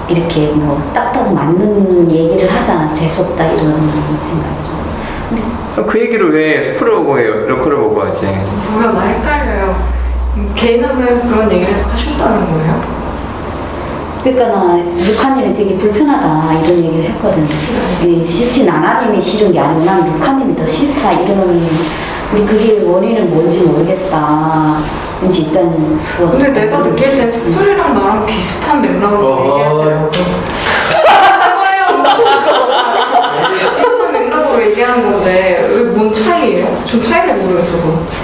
이렇게 뭐 딱딱 맞는 얘기를 하잖아. 재수없다 이런 생각이죠. 그 얘기를 왜 스프를 보고 해요? 러크를 보고 하지? 뭐야 나 헷갈려요. 개인 상담에서 그런 얘기를 하신다는 거예요? 그러니까 나 루카님이 되게 불편하다 이런 얘기를 했거든. 싫지 나나님이 싫은 게 아니고 난 루카님이 더 싫다 이런. 근데 그게 원인은 뭔지 모르겠다. 왠지 일단 근데 내가 느낄 땐 스프리랑 나랑 비슷한 맥락으로 얘기할 때 비슷한 맥락으로 얘기하는 건데 왜 뭔 차이예요? 전 차이를 모르겠어서.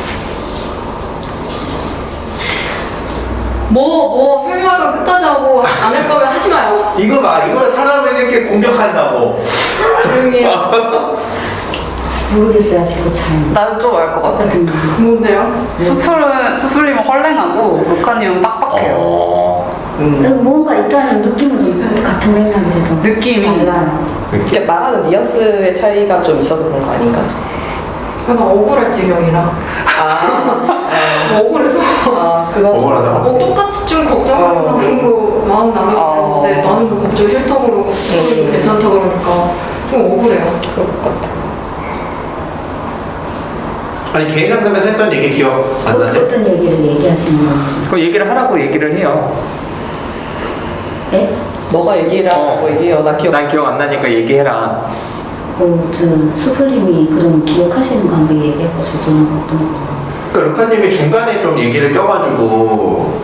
뭐 설명하면 끝까지 하고 안 할 거면 하지 마요. 이거 봐, 이걸 사람을 이렇게 공격한다고. 조용히 해요. 모르겠어요 아직 그 차이. 나는 좀 알 것 같아. 뭔데요? 수풀님은 헐랭하고 루카님은 빡빡해요. 뭔가 일단은 느낌은 좀 같은 맥락이라도 느낌이. 달라요. 이렇게 말하는 뉘앙스의 차이가 좀 있어서 그런 거 아닌가? 나 억울할 지경이라. 억울해서. 그건 억울하다. 똑같이 좀 걱정하는 마음으로 마음 나누는데 나는 뭐 갑자기 싫다고 그러고 괜찮다 그러니까 좀 억울해요. 그럴 것 같아. 아니 개인 상담에서 했던 얘기 기억 안 나세요? 어떤 얘기를 얘기하시는 건지. 그 얘기를 하라고 얘기를 해요. 네? 너가 얘기를 하고 얘기해요. 나 기억. 난 기억 안 나니까 얘기해라. 수풀님이 그럼 기억하시는 거 한번 얘기해보세요. 저는 어떤 거. 그러니까 루카님이 중간에 좀 얘기를 껴가지고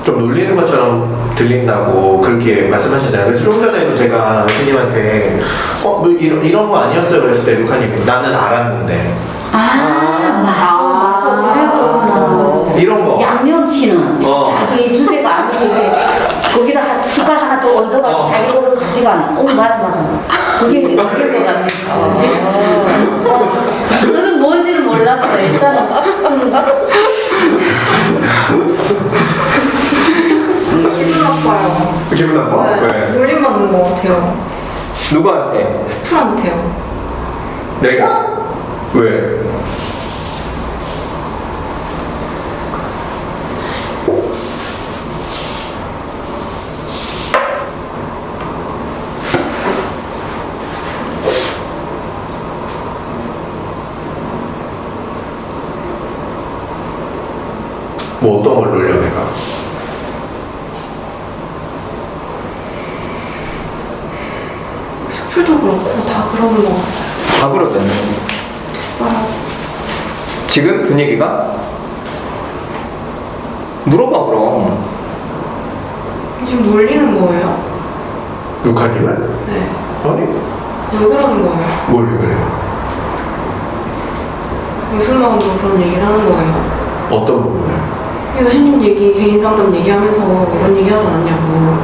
좀 놀리는 것처럼 들린다고 그렇게 말씀하셨잖아요. 그래서 좀 전에도 제가 스님한테 뭐 이런 거 아니었어요? 그랬을 때 루카님이 나는 알았는데 맞아. 그래서 이런 거. 양념치는 자기 주제가 아니고 이제 거기다 숟갈 하나 또 얹어가지고 자기 거를 가져가는. 맞아. 그게 것 같네. 저는 뭔지를 몰랐어요. 일단은 기분 나빠요. 기분 나빠? 네, 왜? 놀림받는 것 같아요. 누구한테? 스프한테요. 내가? 왜? 뭐 어떤 걸 놀려 내가? 스프도 그렇고 다 그러는 것 같아요. 다 그러잖아요. 지금 분위기가? 물어봐 그럼. 지금 놀리는 거예요? 루카님을? 네. 아니 왜 그러는 거예요? 뭘 그래요? 무슨 마음으로 그런 얘기를 하는 거예요? 어떤 부분을? 교수님 얘기, 개인 상담 얘기하면서 이런 얘기 하지 않냐고.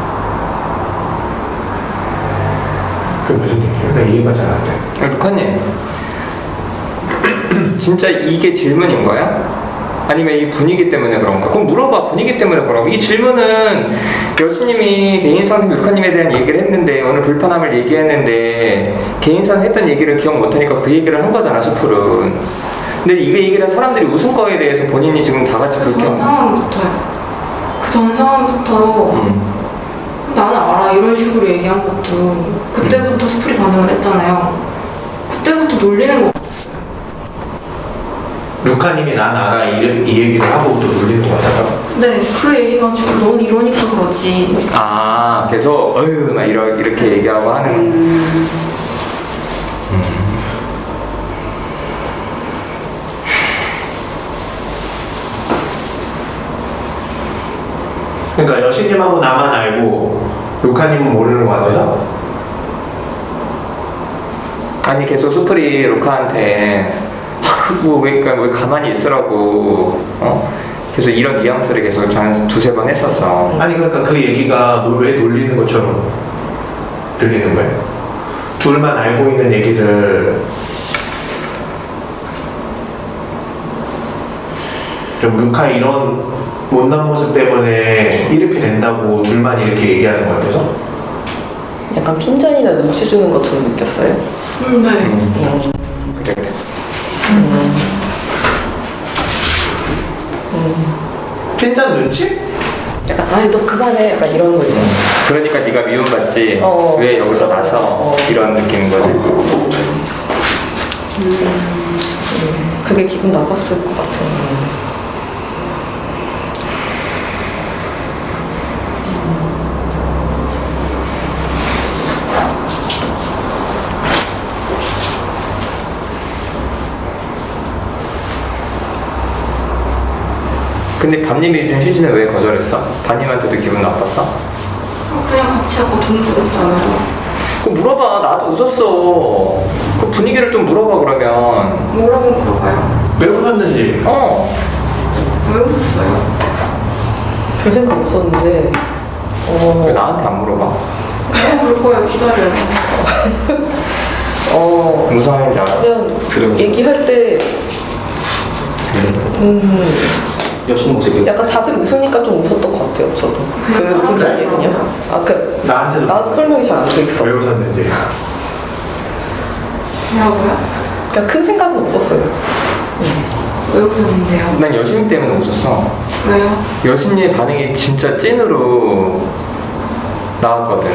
그게 무슨 얘기야? 나 이해가 잘 안 돼. 루카님, 진짜 이게 질문인 거야? 아니면 이 분위기 때문에 그런 거야? 그럼 물어봐. 분위기 때문에 그러고. 이 질문은 여수님이 개인상담 루카님에 대한 얘기를 했는데 오늘 불편함을 얘기했는데 개인상 했던 얘기를 기억 못하니까 그 얘기를 한 거잖아, 수풀은. 근데 이 얘기를 사람들이 웃은 거에 대해서 본인이 지금 다 같이 그 그렇게 전 상황부터요. 그 전 상황부터 나는 알아 이런 식으로 얘기한 것도 그때부터 스프리 반응을 했잖아요. 그때부터 놀리는 거 같았어요. 루카님이 난 알아 이 얘기를 하고 또 놀리는 것 같아요. 네, 그 얘기가 지금 넌 이러니까 그러지. 아, 계속 어휴 막 이렇게 얘기하고 하는. 그러니까 여신님하고 나만 알고 루카님은 모르는 것 같아서? 아니 계속 수풀이 루카한테 왜 가만히 있으라고 계속 이런 뉘앙스를 계속 한 두세 번 했었어. 아니 그러니까 그 얘기가 왜 놀리는 것처럼 들리는 거예요? 둘만 알고 있는 얘기를 좀 루카 이런 못난 모습 때문에 이렇게 된다고 둘만 이렇게 얘기하는 것 같아서? 약간 핀잔이나 눈치 주는 것처럼 느꼈어요. 네. 그래. 핀잔 눈치? 약간 아니 너 그만해 약간 이런 거 있잖아. 그러니까 네가 미움받지. 어. 왜 여기서 나서 이런 느낌인 거지. 그게 기분 나빴을 것 같아요. 근데 밤님이 대시지는 왜 거절했어? 밤님한테도 기분 나빴어? 그냥 같이 아까 돈 주었잖아요. 그럼 물어봐. 나도 웃었어. 그 분위기를 좀 물어봐 그러면. 뭐라고 물어봐요? 왜 웃었는지. 왜 웃었어요? 별 생각 없었는데 왜 나한테 안 물어봐? 볼 거예요. 기다려요. 무슨 말인지 알아? 그냥 들으면서 얘기할 때 여신 모습이 약간 다들 웃으니까 좀 웃었던 것 같아요. 저도 그 분위기에 그냥 나한테도 나도 설명이 잘 안 돼 있어. 왜 웃었는지. 뭐라고요? 그냥 큰 생각은 없었어요. 왜 웃었는데요? 난 여신 때문에 웃었어. 왜요? 여신의 반응이 진짜 찐으로 나왔거든.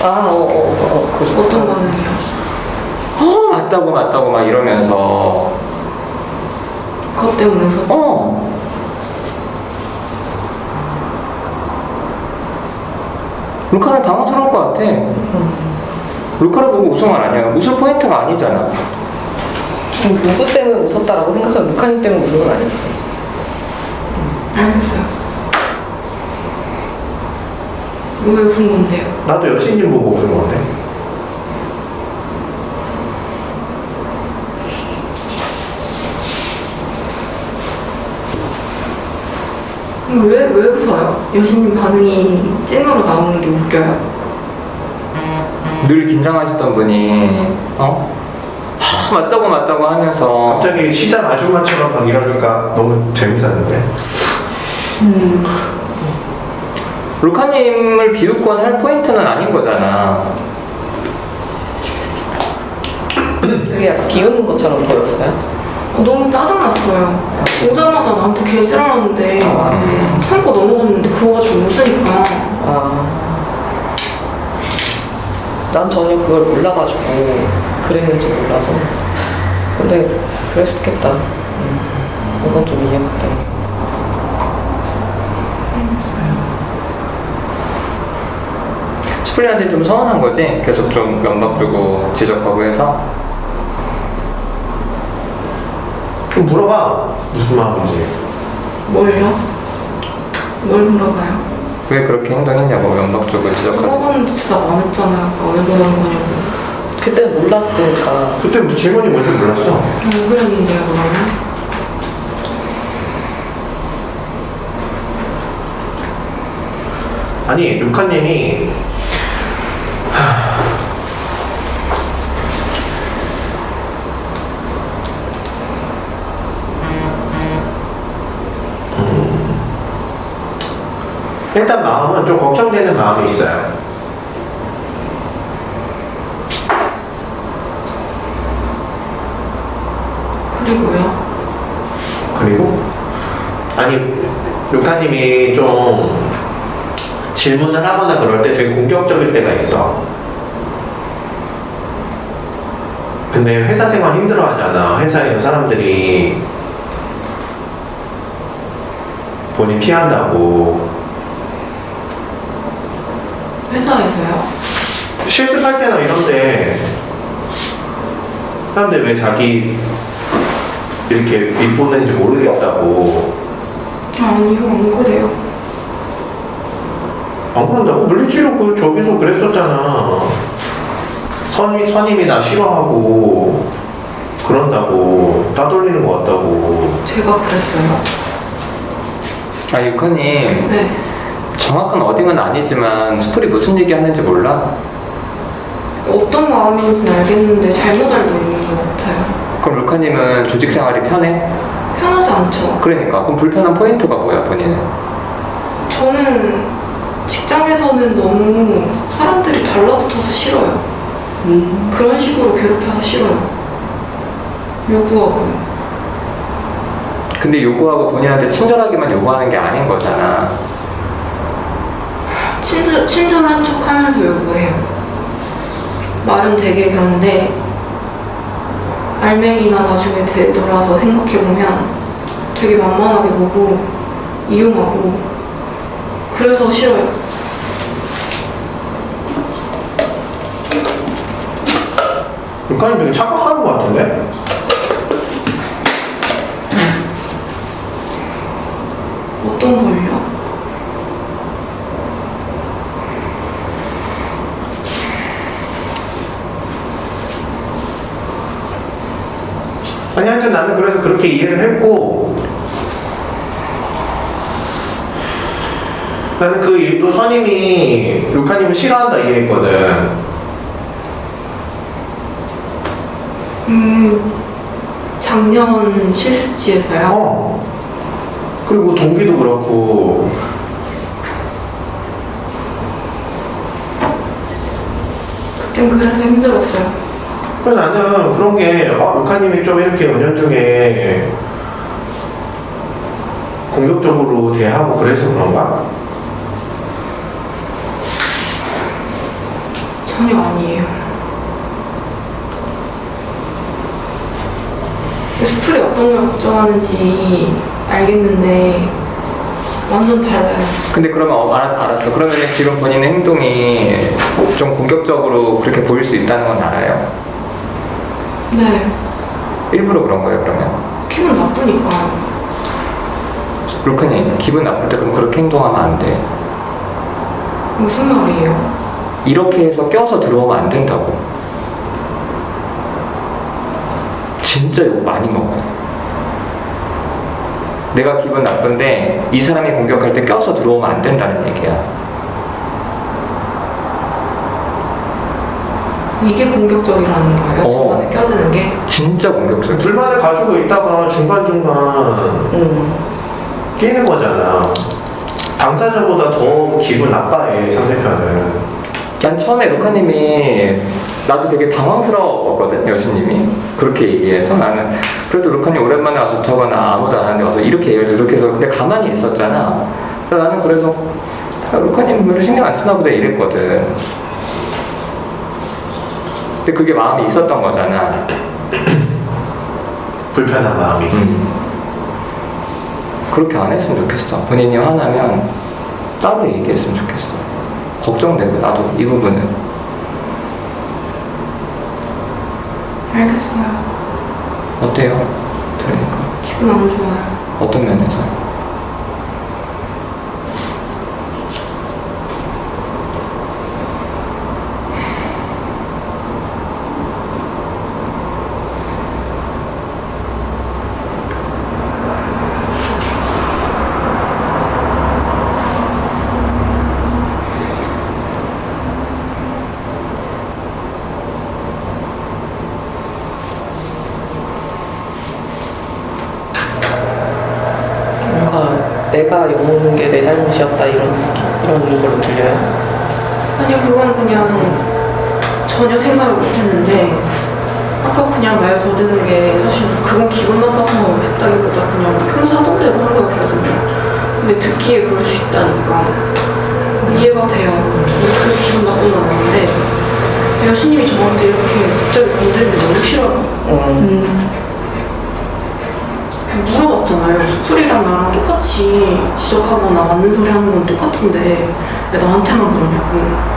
어떤 반응이요? 맞다고 맞다고 막 이러면서. 그것 때문에 웃었어요? 루카는 당황스러울 것 같아. 루카를 보고 웃은 건 아니야. 웃을 포인트가 아니잖아. 누구 때문에 웃었다라고 생각하면 루카님 때문에 웃은 건 아니었어요. 알겠어요. 왜 웃은 건데요? 나도 여신님 보고 웃은 건데. 왜 웃어요? 여신님 반응이 찐으로 나오는 게 웃겨요. 늘 긴장하시던 분이 맞다고 맞다고 하면서 갑자기 시장 아줌마처럼 막 이러니까 너무 재밌었는데. 루카님을 비웃건 할 포인트는 아닌 거잖아. 되게 약간 비웃는 것처럼 보였어요. 너무 짜증났어요. 오자마자 나한테 개 싫어하는데 참고 넘어갔는데 그거 가지고 웃으니까. 난 전혀 그걸 몰라가지고 그랬는지 몰라서. 근데 그랬겠다. 이건 좀 이해가 돼. 스플리한테 좀 서운한 거지? 계속 좀 면박 주고 지적하고 해서. 그럼 물어봐. 무슨 마음인지. 뭘요? 뭘 물어봐요? 왜 그렇게 행동했냐고 면박 주고 지적하고. 물어봤는데 진짜 많았잖아요. 아까 왜 그러는 거냐고. 그때는 몰랐으니까. 그때 뭐 질문이 뭔지 몰랐어. 왜 그랬는데요, 그러면? 아니 루카님이 일단 마음은 좀 걱정되는 마음이 있어요. 그리고요? 그리고 아니 루카님이 좀 질문을 하거나 그럴 때 되게 공격적일 때가 있어. 근데 회사 생활 힘들어 하잖아. 회사에서 사람들이 본인 피한다고. 회사에서요? 실습할 때나 이런데 사람들 왜 자기 이렇게 윗보는지 모르겠다고. 아니요, 안 그래요. 안 그런다고? 물리치료 저기서 그랬었잖아. 선임이 나 싫어하고 그런다고 따돌리는 것 같다고. 제가 그랬어요. 아 유카님 네. 정확한 어딩은 아니지만 스플이 무슨 얘기 하는지 몰라? 어떤 마음인지는 알겠는데 잘못 알고 있는 것 같아요. 그럼 루카님은 조직 생활이 편해? 편하지 않죠. 그러니까 그럼 불편한 포인트가 뭐야 본인은? 저는 직장에서는 너무 사람들이 달라붙어서 싫어요. 그런 식으로 괴롭혀서 싫어요. 요구하고요. 근데 요구하고 본인한테 친절하게만 요구하는 게 아닌 거잖아. 친절한 척 하면서 요구해요. 말은 되게 그런데 알맹이나 나중에 되돌아서 생각해보면 되게 만만하게 보고 이용하고 그래서 싫어요. 루카님 되게 착각하는 것 같은데? 어떤 걸요? 아니 하여튼 나는 그래서 그렇게 이해를 했고 나는 그 일도 선임이 루카님을 싫어한다 이해했거든. 작년 실습지에서요? 그리고 동기도 그렇고 그땐 그래서 힘들었어요. 그래서 나는 그런 게 루카님이 좀 이렇게 은연중에 공격적으로 대하고 그래서 그런가? 전혀 아니에요. 스플이 어떤 걸 걱정하는지 알겠는데 완전 달라요. 근데 그러면 알았어. 그러면 지금 본인의 행동이 좀 공격적으로 그렇게 보일 수 있다는 건 알아요? 네. 일부러 그런 거예요, 그러면? 기분 나쁘니까. 루카님, 기분 나쁠 때 그럼 그렇게 행동하면 안 돼. 무슨 말이에요? 이렇게 해서 껴서 들어오면 안 된다고. 진짜 욕 많이 먹어. 내가 기분 나쁜데 이 사람이 공격할 때 껴서 들어오면 안 된다는 얘기야. 이게 공격적이라는 거예요? 중간에 껴드는 게? 진짜 공격적. 불만을 가지고 있다가 중간중간 끼는 거잖아. 당사자보다 더 기분 나빠해 상대편은. 난 처음에 루카님이 나도 되게 당황스러웠거든, 여신님이. 그렇게 얘기해서 나는 그래도 루카님 오랜만에 와서 좋다거나 아무도 안 하는데 와서 이렇게 얘기를 이렇게 해서 근데 가만히 있었잖아. 그래서 나는 그래서 루카님 별로 신경 안 쓰나 보다 이랬거든. 근데 그게 마음이 있었던 거잖아. 불편한 마음이. 그렇게 안 했으면 좋겠어. 본인이 화나면 따로 얘기했으면 좋겠어. 걱정되고 나도 이 부분은. 알겠어요. 어때요? 들으니까. 기분 안 좋아요. 어떤 면에서? 뭔가 내가 욕먹는 게 내 잘못이었다 이런 걸로 들려요. 아니요, 그건 그냥 전혀 생각을 못 했는데 아까 그냥 말 거드는 게 사실 그건 기분 나빠서 했다기보다 그냥 평소 하던 대로 한 거였거든요. 근데 듣기에 그럴 수 있다니까 이해가 돼요. 그게 기분 나쁜 건 아닌데 여신님이 저한테 이렇게 갑자기 건드리는 게 너무 싫어요. 물어봤잖아요. 수풀이랑 나랑 똑같이 지적하거나 맞는 소리 하는 건 똑같은데 왜 나한테만 그러냐고.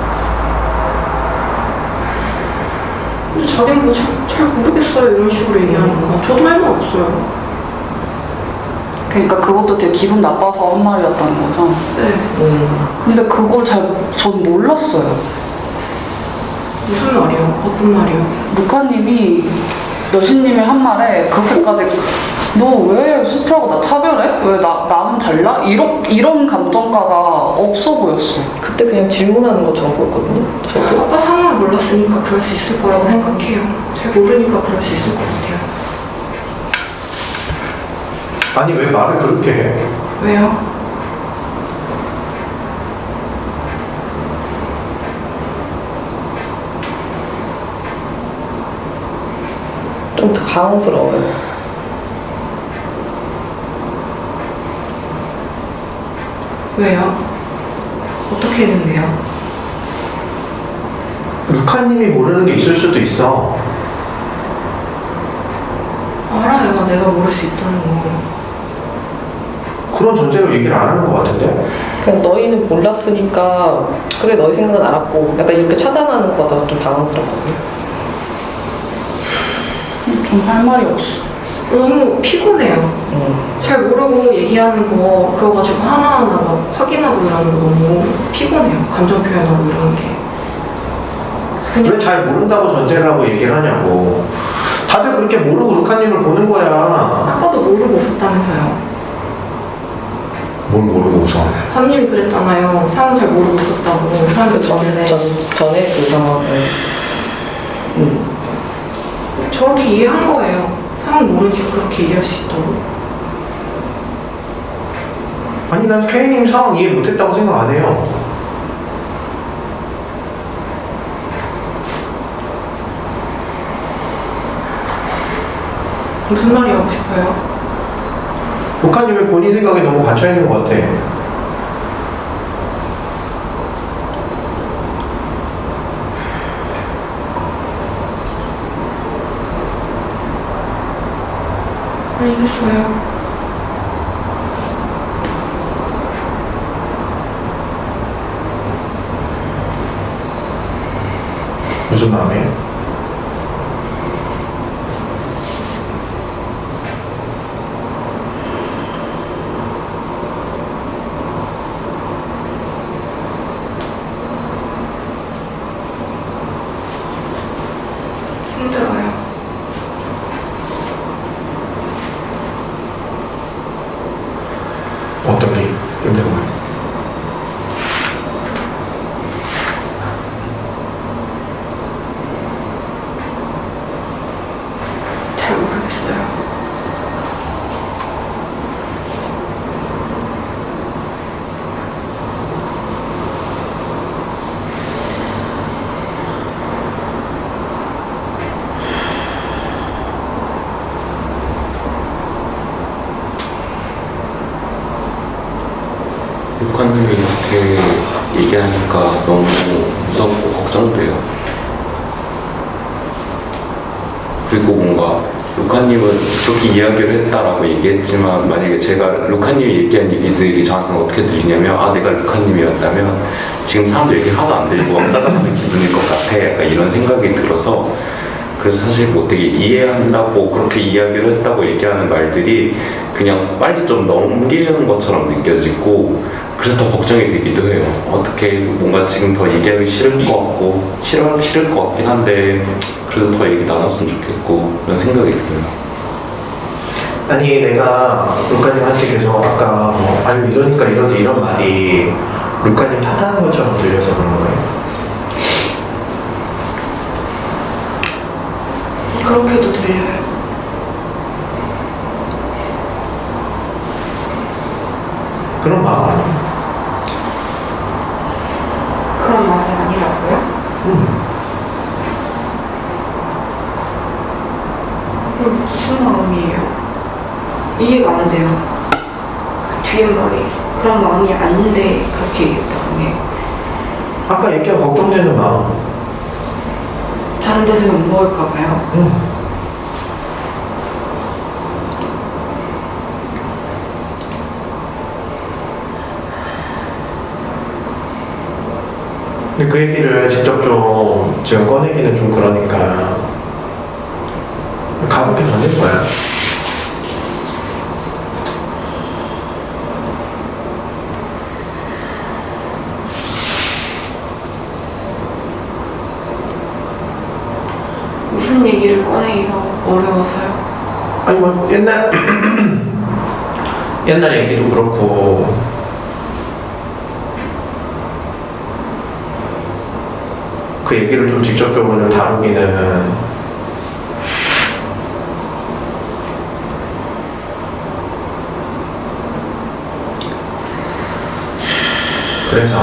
근데 자기는 뭐 잘 모르겠어요 이런 식으로 얘기하니까 저도 할 말 없어요. 그러니까 그것도 되게 기분 나빠서 한 말이었다는 거죠. 네. 근데 그걸 전 몰랐어요. 무슨 말이요? 어떤 말이요? 루카님이 여신님이 한 말에 그렇게까지 너 왜 수프라고 나 차별해? 왜 나는 달라? 이런 감정가가 없어 보였어. 그때 그냥 질문하는 것처럼 보였거든요. 저도. 아까 상황을 몰랐으니까 그럴 수 있을 거라고 생각해요. 잘 모르니까 그럴 수 있을 것 같아요. 아니 왜 말을 그렇게 해? 왜요? 좀 더 당황스러워요. 왜요? 어떻게 했는데요? 루카님이 모르는 게 있을 수도 있어. 알아요. 내가 모를 수 있다는 거. 그런 전제로 얘기를 안 하는 것 같은데? 그냥 너희는 몰랐으니까 그래 너희 생각은 알았고 약간 이렇게 차단하는 거 같아서 좀 당황스럽거든요. 좀 할 말이 없어. 너무 피곤해요. 잘 모르고 얘기하는 거 그거 가지고 하나하나 막 확인하고 이러는 거 너무 피곤해요. 감정 표현하고 이러는 게. 왜 잘 모른다고 전제를 하고 얘기를 하냐고. 다들 그렇게 모르고 루카님을 보는 거야. 아까도 모르고 웃었다면서요. 뭘 모르고 웃어. 함님이 그랬잖아요. 상황 잘 모르고 웃었다고. 사람들 전에 전에 그 상황을 저렇게 이해한 거예요. 상황 모르니까 그렇게 이해할 수 있다고. 아니 난 K님 상황 이해 못했다고 생각 안 해요. 무슨 말이 하고 싶어요? 루카님의 본인 생각에 너무 갇혀있는 것 같아. 알겠어요. 무슨 마음이에요? 힘들어요. 어떻게 힘든 거예요? 잘 모르겠어요. 루카님이 이렇게 얘기하니까 너무 무섭고 걱정돼요. 그리고 뭔가 루카님은 그렇게 이야기를 했다라고 얘기했지만 만약에 제가 루카님이 얘기한 얘기들이 저한테는 어떻게 들리냐면 아 내가 루카님이었다면 지금 사람들 얘기 하나도 안 들리고 따라가는 기분일 것 같아 약간 이런 생각이 들어서 그래서 사실 뭐 되게 이해한다고 그렇게 이야기를 했다고 얘기하는 말들이 그냥 빨리 좀 넘기는 것처럼 느껴지고 그래서 더 걱정이 되기도 해요. 어떻게 뭔가 지금 더 얘기하기 싫을 것 같고 싫을 것 같긴 한데 그래도 더 얘기 나눴으면 좋겠고 이런 생각이 들어요. 아니 내가 루카님한테 계속 아까 뭐 아유 이러니까 이러지 이런 말이 루카님 탓하는 것처럼 들려서 그런 거예요. 그렇게도 들려요. 그런 마음 아니에요. 그런 마음이 아니라고요? 그럼 무슨 마음이에요? 이해가 안 돼요. 그 뒤에 말이 그런 마음이 아닌데 그렇게 얘기했다는 게 아까 얘기한 걱정되는 마음. 다른 데서 욕 먹을까 봐요. 근데 그 얘기를 직접 좀 지금 꺼내기는 좀 그러니까 가볍게 던질 거야. 무슨 얘기를 꺼내기가 어려워서요. 아니 뭐 옛날 옛날 얘기도 그렇고 그 얘기를 좀 직접적으로 다루기는 그래서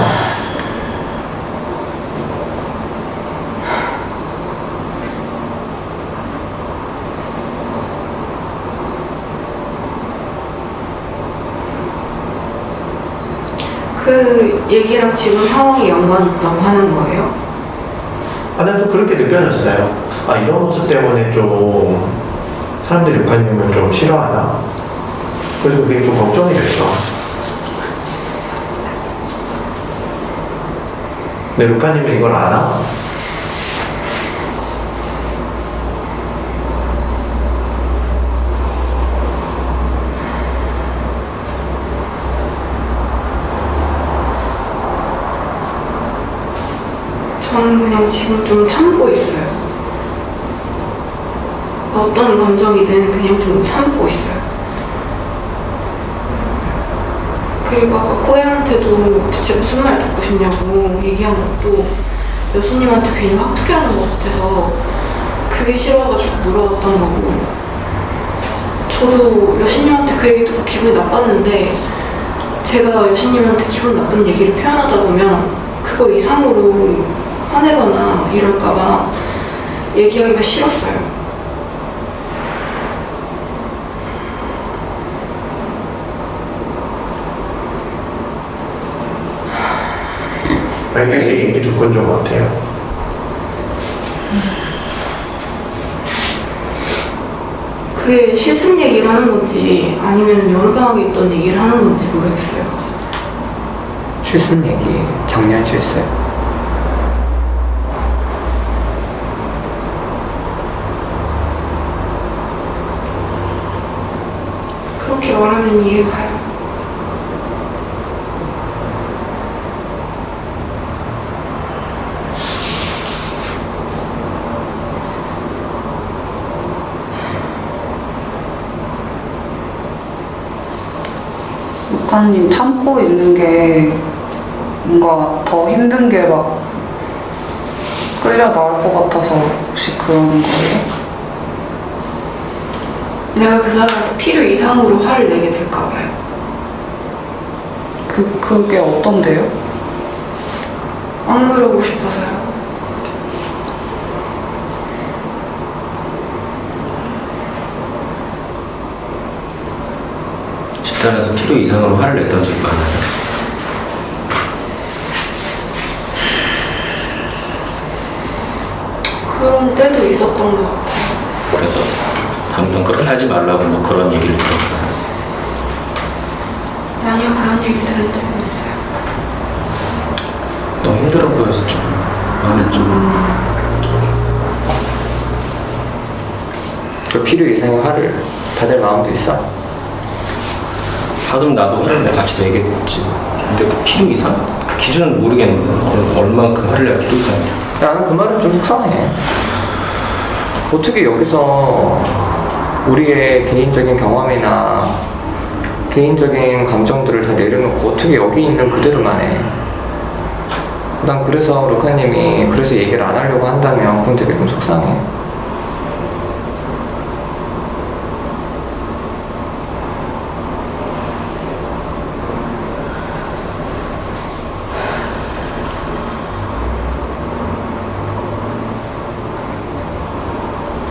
그 얘기랑 지금 상황이 연관이 있다고 하는 거예요? 아, 난 좀 그렇게 느껴졌어요. 아, 이런 모습 때문에 좀 사람들이 루카님을 좀 싫어하나? 그래서 그게 좀 걱정이 됐어. 근데 루카님은 이걸 알아? 저는 그냥 지금 좀 참고 있어요. 어떤 감정이든 그냥 좀 참고 있어요. 그리고 아까 코야한테도 대체 무슨 말 듣고 싶냐고 얘기한 것도 여신님한테 괜히 화풀이 하는 것 같아서 그게 싫어가지고 물어봤던 거고, 저도 여신님한테 그 얘기 듣고 기분이 나빴는데 제가 여신님한테 기분 나쁜 얘기를 표현하다 보면 그거 이상으로 화내거나 이럴까봐 얘기하기가 싫었어요. 만약에 얘기 듣고 좀 어때요? 그게 실습 얘기를 하는 건지 아니면 여름방학에 있던 얘기를 하는 건지 모르겠어요. 실습 얘기, 작년 실습. 그렇게 말하면 이해가 가요. 목사님 참고 있는 게 뭔가 더 힘든 게 막 끌려 나올 것 같아서 혹시 그런 거예요? 내가 그 사람한테 필요 이상으로 화를 내게 될까 봐요. 그게 어떤데요? 안 그러고 싶어서요. 집단에서 필요 이상으로 화를 냈던 적이 많아요. 그런 때도 있었던 것 같아요. 그래서 다음번 거를 하지 말라고 뭐 그런 얘기를 들었어요. 아니요, 그런 얘기 들은 적은 없어요. 너무 힘들어 보여서 좀 마음이 좀 그 필요 이상의 화를 받을 마음도 있어? 받으면 나도 화를 내 같이 내겠지. 근데 그 필요 이상? 그 기준은 모르겠는데 얼마만큼 화를 내야 필요 이상이야. 나는 그 말은 좀 속상해. 어떻게 여기서 우리의 개인적인 경험이나 개인적인 감정들을 다 내려놓고 어떻게 여기 있는 그대로만 해. 난 그래서 루카님이 그래서 얘기를 안 하려고 한다면 그건 되게 좀 속상해.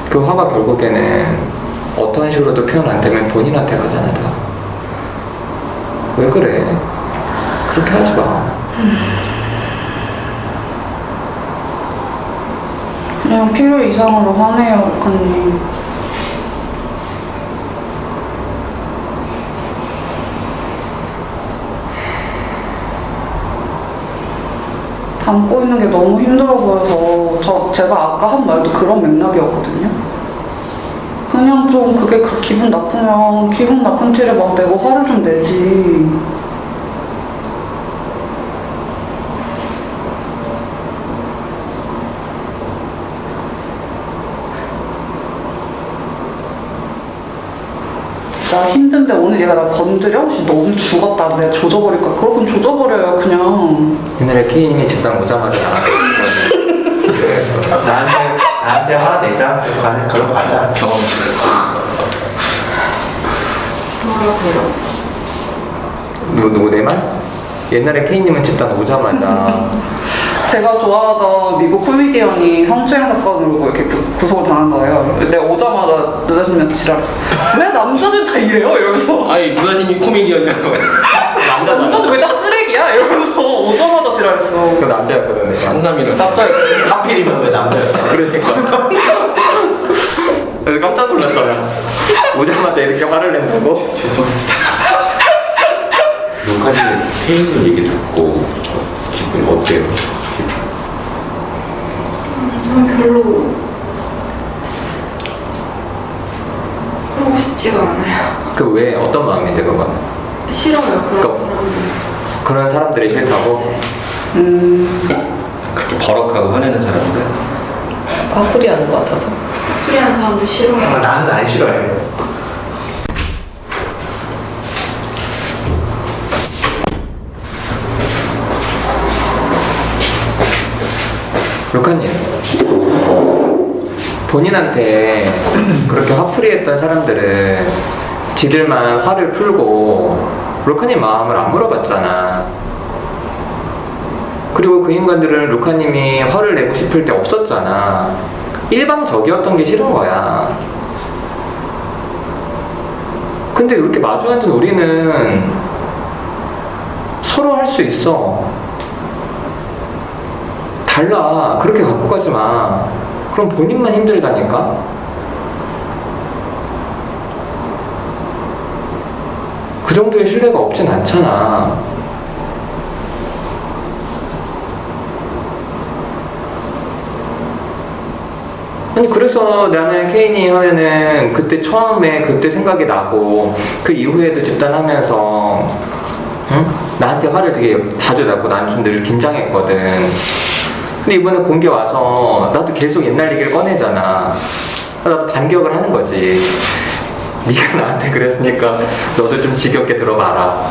그 화가 결국에는 어떤 식으로도 표현 안 되면 본인한테 가잖아, 다. 왜 그래? 그렇게 하지 마. 그냥 필요 이상으로 화내요, 목사님. 담고 있는 게 너무 힘들어 보여서 제가 아까 한 말도 그런 맥락이었거든요. 그냥 좀 그게 기분 나쁘면 기분 나쁜 티를 막 내고 화를 좀 내지. 나 힘든데 오늘 얘가 나 건드려? 혹시 너무 죽었다. 내가 조져버릴 거야. 그럼 조져버려요, 그냥. 옛날에 K님이 집단 오자마자 나한테 나한테 화내자. 그럼 가자. 누구 내 말? 옛날에 K님은 집단 오자마자 제가 좋아하던 미국 코미디언이 성추행 사건으로 이렇게 구속을 당한 거예요. 내가 오자마자 여자친구한테 지랄했어. 왜 남자들 다 이래요? 이러면서. 아니 누나신이 코미디언이라고 남자들 왜 다 쓰레기야? 이러면서 오자마자 지랄했어. 그 남자였거든, 내가. 한남이라 남자였지. 하필이면 왜 남자였어? 그러니까. 그래서 깜짝 놀랐어요. 오자마자 이렇게 화를 낸다고? 죄송합니다. 루카님 케이크 얘기 듣고 기분이 어때요? 저는 별로 그러고 싶지가 않아요. 그 왜 어떤 마음인데 그건? 싫어요, 그런 그러니까 사람들. 그런 사람들이 싫다고? 그러니까 그렇게 버럭하고 화내는 사람인가요? 화풀이 하는 것 같아서. 풀이하는 사람들 싫어요. 아, 나는 안 싫어해. 루카님, 본인한테 그렇게 화풀이했던 사람들은 지들만 화를 풀고 루카님 마음을 안 물어봤잖아. 그리고 그 인간들은 루카님이 화를 내고 싶을 때 없었잖아. 일방적이었던 게 싫은 거야. 근데 이렇게 마주 앉은 우리는 서로 할 수 있어. 달라. 그렇게 갖고 가지 마. 그럼 본인만 힘들다니까? 그 정도의 신뢰가 없진 않잖아. 아니, 그래서 나는 케인이 하면은 그때 처음에 그때 생각이 나고 그 이후에도 집단하면서 응? 나한테 화를 되게 자주 내고 난 좀 늘 긴장했거든. 근데 이번에 공개 와서 나도 계속 옛날 얘기를 꺼내잖아. 나도 반격을 하는 거지. 네가 나한테 그랬으니까 너도 좀 지겹게 들어봐라.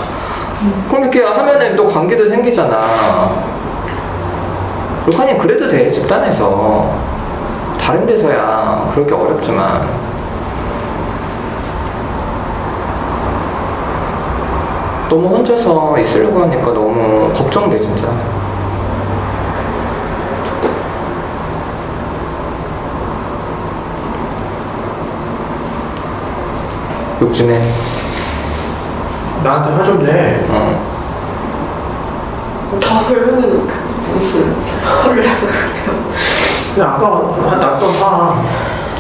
그럼 이렇게 하면은 또 관계도 생기잖아. 루카님 그래도 돼, 집단에서. 다른 데서야 그렇게 어렵지만. 너무 혼자서 있으려고 하니까 너무 걱정돼, 진짜. 욕 좀 해. 나한테 화 좀 내. 다 설명해놓고 무슨 화를 내고 그래요. 그냥 아까 났던 화.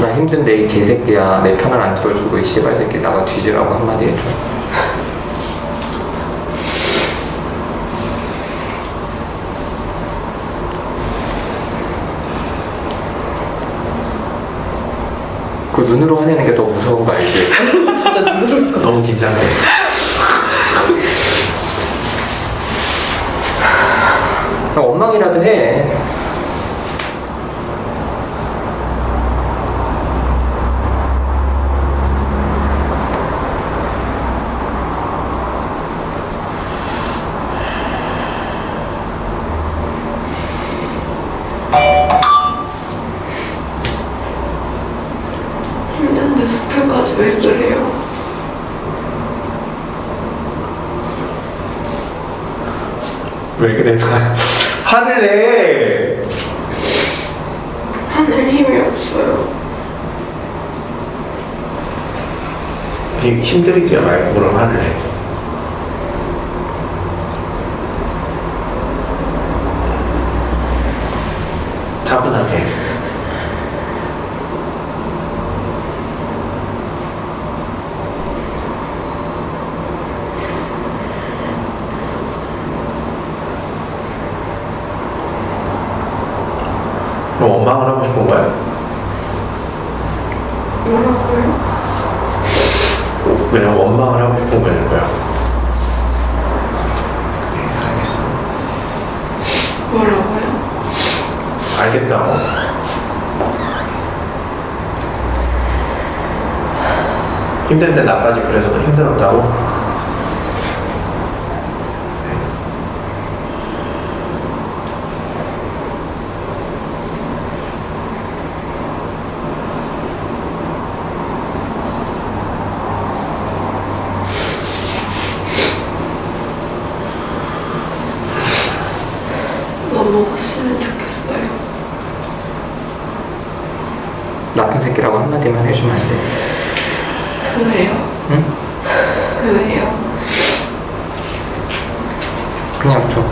나 힘든데 이 개새끼야, 내 편을 안 들어주고 이 씨발 새끼 나가 뒤지라고 한마디 해줘. 그 눈으로 화내는 게 더 무서운 거 알지? 진짜 눈으로. 너무 긴장돼. 그냥 원망이라도 해. 힘든데 수풀까지 왜 그래요? 왜 그래? 화를 내. 하늘 힘이 없어요. 힘들이지 말고 그럼 화를 내. 차분하게. 너 원망을 하고 싶은 거야? 뭐라고요? 그냥 원망을 하고 싶은 거야. 네, 알겠어. 뭐라고요? 알겠다고. 힘든데 나까지 그래서 너 힘들었다고? 넘어갔으면 좋겠어요. 나쁜 새끼라고 한마디만 해주면 안 돼? 왜요? 응? 왜요? 그냥 좀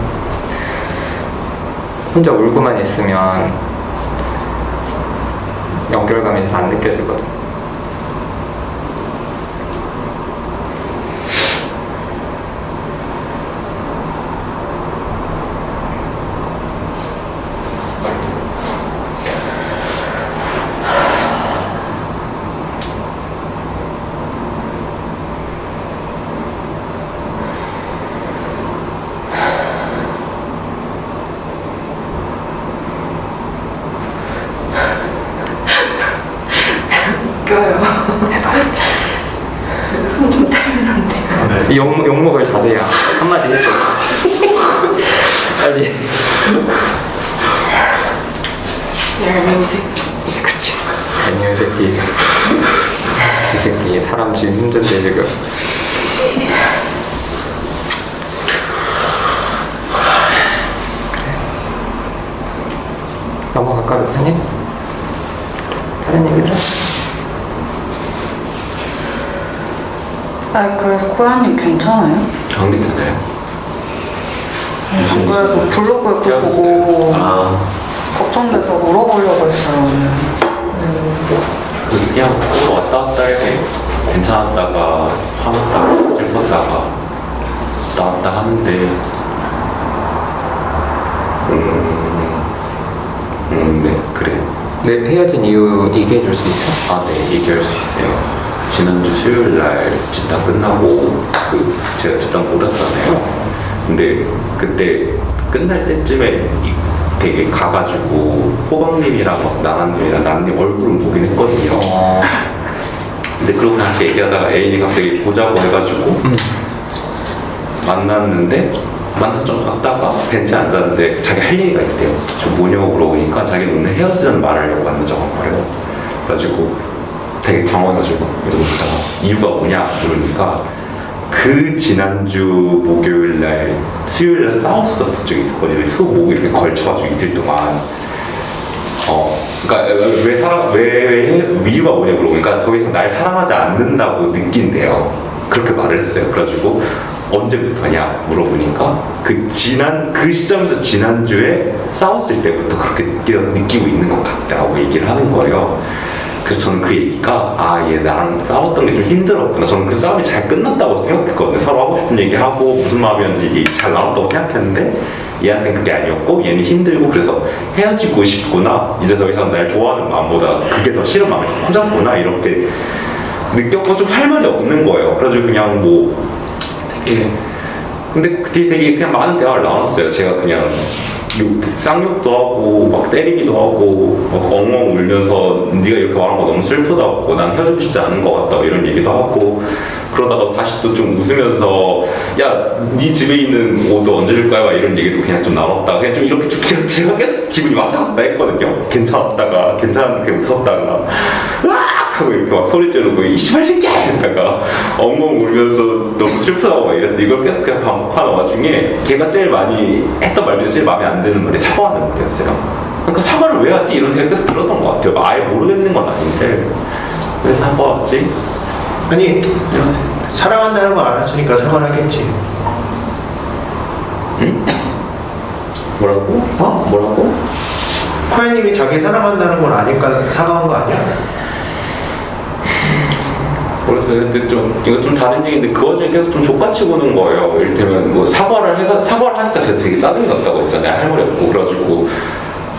혼자 울고만 있으면 연결감이 잘 안 느껴지거든. 욕먹을 자세야. 한마디 해줘. 빨리. 얄미운 새끼. 그치. 아니요, 이 새끼. 이 새끼 사람 지금 힘든데 지금. 넘어갈까, 루카님? 다른 얘기들? 아, 그래서 코야님 괜찮아요? 안 괜찮아요. 안 그래도 블로그에 글 보고 아, 걱정돼서 물어보려고 했어요. 그냥 왔다 갔다 해. 괜찮았다가 화났다가 슬펐다가 왔다 갔다 하는데 네, 그래요. 네, 헤어진 이유 얘기해 줄 수 있어? 아, 네, 얘기할 수 있어요. 지난주 수요일 날 집단 끝나고 제가 집단 못 왔잖아요. 근데 그때 끝날 때쯤에 되게 가가지고 호박님이랑 막 나나님이랑 나나님 얼굴은 보긴 했거든요. 근데 그러고 같이 얘기하다가 애인이 갑자기 보자고 해가지고 만났는데 만나서 좀 갔다가 벤치에 앉았는데 자기 할 얘기가 있대요. 저 뭐냐고 물어보니까 자기는 오늘 헤어지자는 말을 하려고 만나자고 한 거예요. 그래가지고 되게 당황해가지고 이러다가 이유가 뭐냐 그러니까 그 지난주 목요일 날 수요일 날 싸웠었던 적이 있었거든요. 수, 목 이렇게 걸쳐가지고 이틀 동안 그러니까 왜 이유가 뭐냐 물어보니까 더 이상 날 사랑하지 않는다고 느낀대요. 그렇게 말을 했어요. 그래가지고 언제부터냐 물어보니까 그 시점에서 지난주에 싸웠을 때부터 그렇게 느끼고 있는 것 같다고 얘기를 하는 거예요. 그래서 저는 그 얘기가 얘 나랑 싸웠던 게 좀 힘들었구나. 저는 그 싸움이 잘 끝났다고 생각했거든요. 서로 하고 싶은 얘기하고 무슨 마음이었는지 잘 나눴다고 생각했는데 얘한테는 그게 아니었고 얘는 힘들고 그래서 헤어지고 싶구나. 이제 더 이상 날 좋아하는 마음보다 그게 더 싫은 마음이 더 커졌구나 이렇게 느꼈고 좀 할 말이 없는 거예요. 그래서 그냥 뭐 되게 근데 그때 되게 그냥 많은 대화를 나눴어요. 제가 그냥 쌍욕도 하고 막 때리기도 하고 막 엉엉 울면서 네가 이렇게 말한 거 너무 슬프다고 난 헤어지고 싶지 않은 것 같다 이런 얘기도 하고 그러다가 다시 또 좀 웃으면서 야 네 집에 있는 옷도 언제 줄까요? 이런 얘기도 그냥 좀 나눴다가 그냥 좀 이렇게 좀 제가 계속 기분이 왔다 갔다 했거든요. 괜찮았다가 괜찮은데 웃었다가 으악 하고 이렇게 막 소리 지르고 이 씨발 새끼야 이러다가 엉엉 울면서 너무 슬프다고 막 이랬는데 이걸 계속 그냥 반복하는 와중에 걔가 제일 많이 했던 말 중에 제일 마음에 안 드는 말이 사과하는 말이었어요. 그러니까 사과를 왜 하지? 이런 생각 계속 들었던 것 같아요. 아예 모르겠는 건 아닌데 왜 사과하지? 아니 이런 생각. 사랑한다는 걸 알았으니까 사과를 하겠지. 응? 뭐라고? 뭐라고? 코야님이 자기 사랑한다는 걸 아니까 사과한 거 아니야? 모르겠어요. 근데 좀 이거 좀 다른 얘기인데 그 와중에 계속 좀 족같이 보는 거예요. 이를테면 뭐 사과를 하니까 제가 되게 짜증이 났다고 했잖아요. 할 말이 없고 그래가지고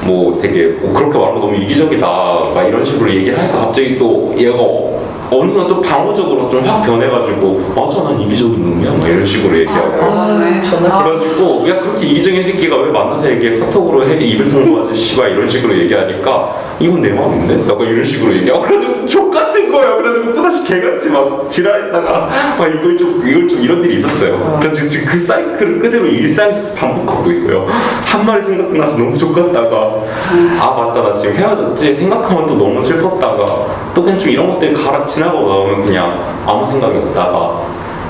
뭐 되게 뭐 그렇게 말하면 너무 이기적이다 막 이런 식으로 얘기를 하니까 갑자기 또 얘가 어느 순간 또 방어적으로 좀 확 변해가지고 맞아 난 이기적인 놈이야 막 이런 식으로 얘기하고 그래가지고 그냥 그렇게 이기적인 새끼가 왜 만나서 얘기해 카톡으로 입을 통보하지 씨발 이런 식으로 얘기하니까 이건 내 마음인데? 약간 이런 식으로 얘기하고 그래가지고 족같은 거예요. 그래가지고 또다시 개같이 막 지랄했다가 막 이걸 좀 이런 일이 있었어요. 그래서 지금 그 사이클을 그대로 일상에서 반복하고 있어요. 한 마리 생각나서 너무 족같다가 맞다 나 지금 헤어졌지 생각하면 또 너무 슬펐다가 또 그냥 좀 이런 것들 지나고 나오면 그냥 아무 생각이 없다가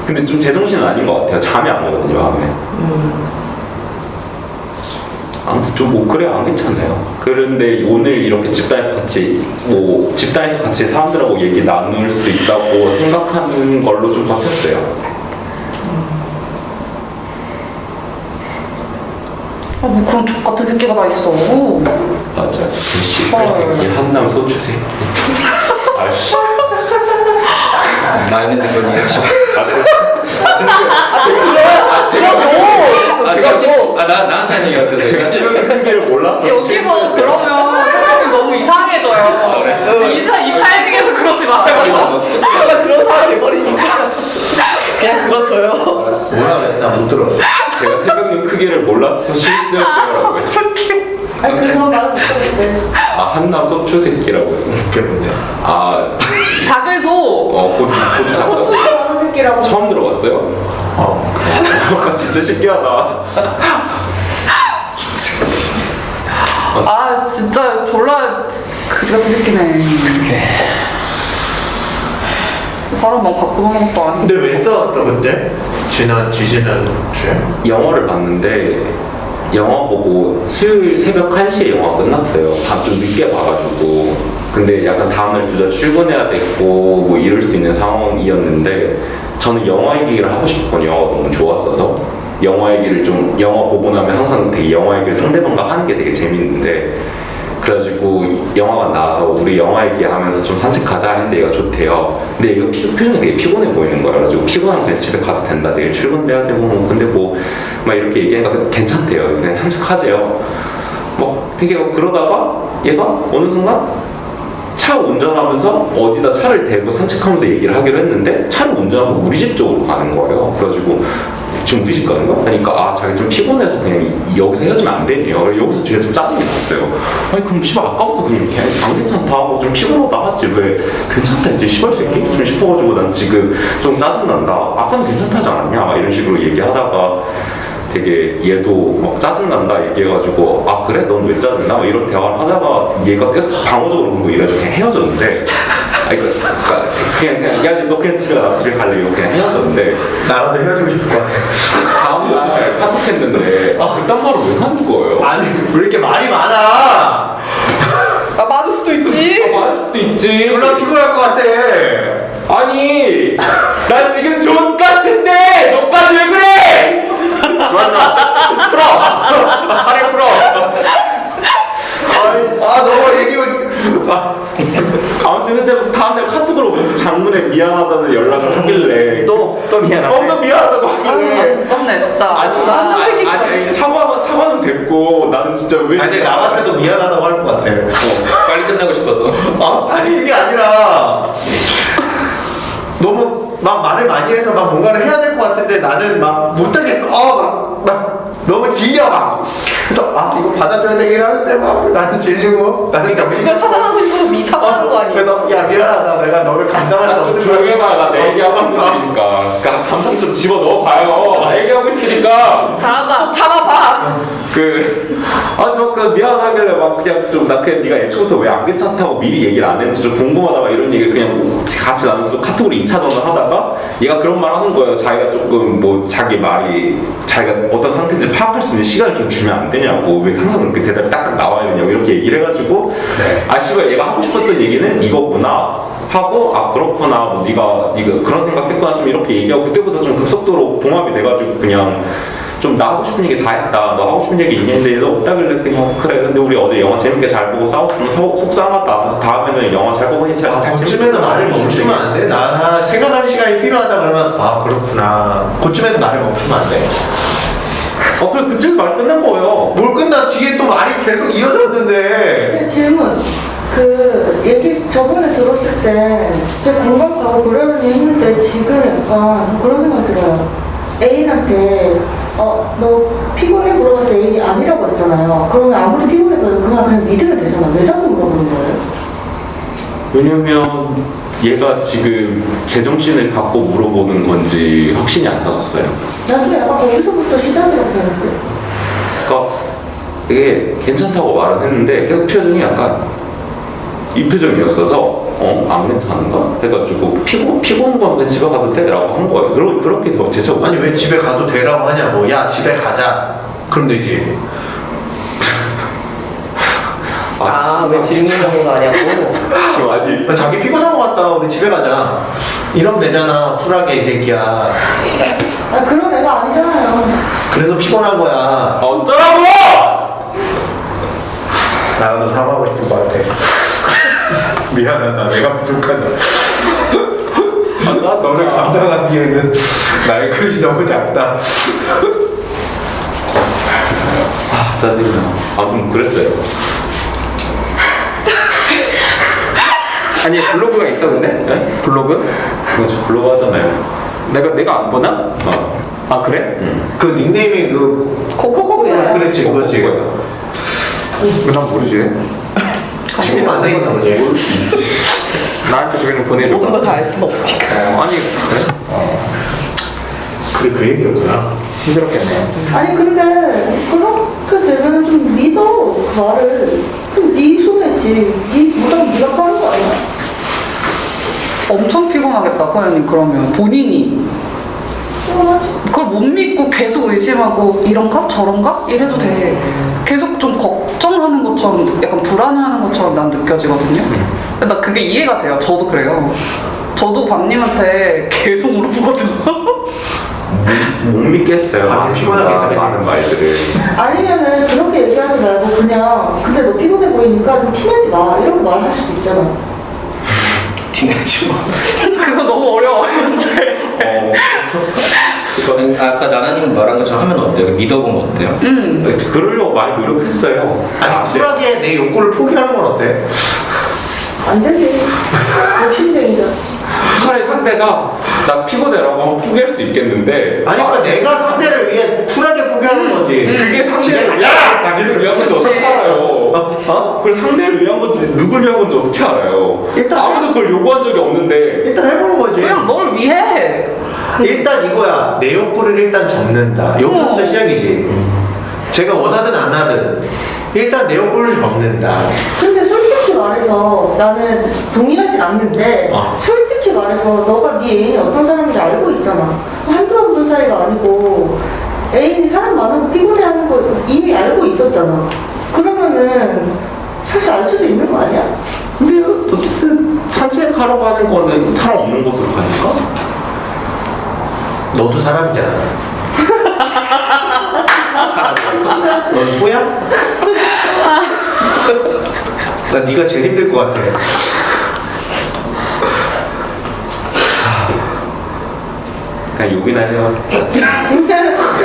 근데 좀 제정신은 아닌 것 같아요. 잠이 안 오거든요 밤에. 아무튼 좀 뭐 그래 안 괜찮아요. 그런데 오늘 이렇게 집단에서 같이 사람들하고 얘기 나눌 수 있다고 생각하는 걸로 좀 바뀌었어요. 뭐 그런 족같은 새끼가 다 있어. 맞아. 씨발 새끼 한남 소추새. 아씨. 나는 그거니. 나한테 하는 얘기였는데 제가 최근에 크기를 몰랐어요. 여기서 그러면 사람이 너무 이상해져요. 이 타이밍에서 그러지 마요. 내가 그런 사람이 버리니까 그냥 그렇줘요. 뭐라 그랬어? 나 못 들었어. 제가 새벽녘 크기를 몰라서 실수였다고 했어요. 아니 그래서 말을 못하는데. 한남 소추 새끼라고 했어요. 그게 뭔데? 작은 소. 고추 작다. 하는 새끼라고. 처음 들어봤어요? 진짜 신기하다. 아 진짜 졸라 그지 같은 새끼네. 사람 막 갖고 노는 것도 아니고. 근데 왜 싸웠어 그때? 지지난주에? 영화를 봤는데 영화 보고 수요일 새벽 1시에 영화 끝났어요. 밤 좀 늦게 봐가지고. 근데 약간 다음날 주저 출근해야 됐고 뭐 이럴 수 있는 상황이었는데 저는 영화 얘기를 하고 싶었거든요. 영화가 너무 좋았어서. 영화 얘기를 좀 영화 보고 나면 항상 되게 영화 얘기를 상대방과 하는 게 되게 재밌는데 그래가지고 영화관 나와서 우리 영화 얘기하면서 좀 산책가자 했는데 얘가 좋대요. 근데 얘가 표정이 되게 피곤해 보이는 거예요. 그래가지고 피곤하면 그냥 집에 가도 된다. 내일 출근해야 되고 뭐 근데 뭐 막 이렇게 얘기하니까 괜찮대요. 그냥 산책하재요. 뭐 되게 그러다가 얘가 어느 순간 차 운전하면서 어디다 차를 대고 산책하면서 얘기를 하기로 했는데 차를 운전하면서 우리 집 쪽으로 가는 거예요. 그래가지고 지금 우리 집 가는 거야? 그러니까 아 자기 좀 피곤해서 그냥 여기서 헤어지면 안 되네요. 여기서 뒤에 좀 짜증이 났어요. 아니 그럼 씨발 아까부터 그냥 이렇게 안 괜찮다 하고 좀 피곤하다 하지 왜 괜찮다 이제 씨발 새끼 좀 싶어가지고 난 지금 좀 짜증난다. 아까는 괜찮다지 않았냐? 막 이런 식으로 얘기하다가 되게 얘도 막 짜증난다 얘기해가지고 아 그래? 넌 왜 짜증나? 막 이런 대화를 하다가 얘가 계속 방어적으로 그러고 이래가지고 그냥 헤어졌는데 아니 그냥 야 너 그냥 집에 가 집에 갈래 이러고 그냥 헤어졌는데 나라도 헤어지고 싶을 것 같아. 다음날 카톡했는데 그딴 말을 왜 하는 거예요? 아니 왜 이렇게 말이 많아? 아 많을 수도 있지. 말할 수도 있지. 졸라 피곤할 것 같아. 아니 나 지금 존 같은데 너까지 왜 그래? 좋았어. 풀어. 팔을 풀어. 아 너무 얘기가 아무튼 근데 다음날 카톡으로 장문에 미안하다는 연락을 하길래 또 미안하다. 또 미안하다고 하길래 덥네 진짜. 아니 사과는 됐고 나는 진짜 왜 아니 나 같아도 미안하다고 할 것 같아. 빨리 끝나고 싶어서 아니 그게 아니라 너무 막 말을 많이 해서 막 뭔가를 해야 될 것 같은데 나는 막 못하겠어. 막 너무 질려 막. 그래서 아 이거 받아줘야 되긴 하는데 막 나는 질리고 나는 그거 차단하고 싶어서 미사하는 거 아니야? 그래서 야 미안하다 내가 너를 감당할 수 없을 조용히 해봐 내 얘기하고 있는 거니까 감성 좀 집어넣어봐요 나 얘기하고 있으니까 잘한다. 좀 잡아봐. 막 미안하길래 막 그냥 좀 나 그냥 네가 애초부터 왜 안 괜찮다고 미리 얘기를 안 했는지 좀 궁금하다가 이런 얘기 그냥 같이 나눠서 카톡으로 2차전을 하다가 얘가 그런 말 하는 거예요. 자기가 조금 뭐 자기 말이 자기가 어떤 상태인지 파악할 수 있는 시간을 좀 주면 안 되냐고 왜 항상 그렇게 대답이 딱딱 나와야 되냐고 이렇게 얘기를 해가지고 아 씨발 얘가 하고 싶었던 얘기는 이거구나 하고 아 그렇구나 뭐 네가 그런 생각했구나 좀 이렇게 얘기하고 그때부터 좀 급속도로 봉합이 돼가지고 그냥 좀 나 하고 싶은 얘기 다 했다. 너 하고 싶은 얘기 있는데 너 없다길래 그냥 그래. 근데 우리 어제 영화 재밌게 잘 보고 싸웠으면 속상하다. 다음에는 영화 잘 보고 진짜 잘 그쯤에서 말을 멈추면 안 돼? 나 생각하는 시간이 필요하다 그러면 아 그렇구나. 그쯤에서 말을 멈추면 안 돼? 그래 그쯤 말 끝난 거예요. 뭘 끝나 뒤에 또 말이 계속 이어졌는데. 근데 질문. 그 얘기 저번에 들었을 때 되게 공감 가고 그러려니 했는데 지금 약간 그런 생각이 들어요. 애인한테 너 피곤해 물어봐서 애인이 아니라고 했잖아요. 그러면 아무리 피곤해 보여도 그냥 믿으면 되잖아. 왜 자꾸 물어보는 거예요? 왜냐면 얘가 지금 제정신을 갖고 물어보는 건지 확신이 안 탔어요. 나도 약간 거기서부터 시작이라고 보는데. 그러니까 이게 괜찮다고 말은 했는데 계속 표정이 약간 이 표정이었어서 안 괜찮은가? 해가지고 피곤한 거면 집에 가도 돼? 라고 한 거예요. 그렇게 대체 아니 왜 집에 가도 되라고 하냐고. 야 집에 가자. 그럼 되지. 왜 질문하는 거 아니냐고? 지금 아직 자기 피곤한 것 같다. 우리 집에 가자. 이러면 되잖아. 쿨하게 이 새끼야. 아 그런 애가 아니잖아요. 그래서 피곤한 거야. 어쩌라고! 나도 사과하고 싶은 것 같아. 미안하다. 내가 부족하다. 너를 감당하기에는 나의 그릇이 너무 작다. 짜증나. 아무튼 그랬어요. 아니 블로그가 있었는데? 네? 블로그? 그거 저 블로그 하잖아요. 내가 안 보나? 아 그래? 그 닉네임이 그 코코코야. 그렇지 그거지. 난 모르지. 지금 안 되겠다 그지? 나한테 저기는 보내줘. 모든 거 다 알 수는 없으니까. 아니 그래? 그래 그 얘기였구나. 힘들었겠네요. 아니 근데 그렇게 되면 좀 믿어 그 말을. 그럼 네 손해지. 네 무당 네가 파는 거 아니야? 엄청 피곤하겠다, 코야님. 그러면 본인이 피곤하지. 그걸 못 믿고 계속 의심하고 이런가 저런가 이래도 돼. 계속 좀 걱정하는 것처럼 약간 불안해하는 것처럼 난 느껴지거든요. 근데 나 그게 이해가 돼요. 저도 그래요. 저도 밤님한테 계속 물어보거든요. 못 믿겠어요. 다들 피곤하겠다, 그치? 많은 말들을. 아니면은 그렇게 얘기하지 말고 그냥 근데 너 피곤해 보이니까 좀 티내지 마 이런 거 말할 수도 있잖아. 티내지 마. 그거 너무 어려워. 이제. 이거는 아까 나나님 말한 것처럼 하면 어때요? 믿어보면 어때요? 그러려고 많이 노력했어요. 아니 쿨하게 내 욕구를 포기하는 건 어때? 안 되지. 욕심쟁이잖아. 차라리 상대가 나 피곤해라고 하면 포기할 수 있겠는데 아니 그러니까 내가 상대를 위해 쿨하게 포기하는 거지. 그게 상대를 자기를 위한 건지 어떻게 알아요? 그걸 상대를 위한 건지 누굴 위한 건지 어떻게 알아요? 일단 아무도 그걸 요구한 적이 없는데 일단 해보는 거지. 그냥 널 위해. 일단 이거야. 내 욕구를 일단 접는다. 욕구부터 시작이지. 제가 원하든 안 하든 일단 내 욕구를 접는다. 근데 솔직히 말해서 나는 동의하진 않는데 솔직히 말해서 너가 네 애인이 어떤 사람인지 알고 있잖아. 한두 번 사이가 아니고 애인이 사람 많은 거 피곤해하는 거 이미 알고 있었잖아. 그러면은 사실 알 수도 있는 거 아니야? 근데 어쨌든 산책하러 가는 거는 사람 없는 곳으로 가니까 너도 사람이잖아. 넌 소야? 나 네가 제일 힘들 것 같아. 그냥 욕이나 해요.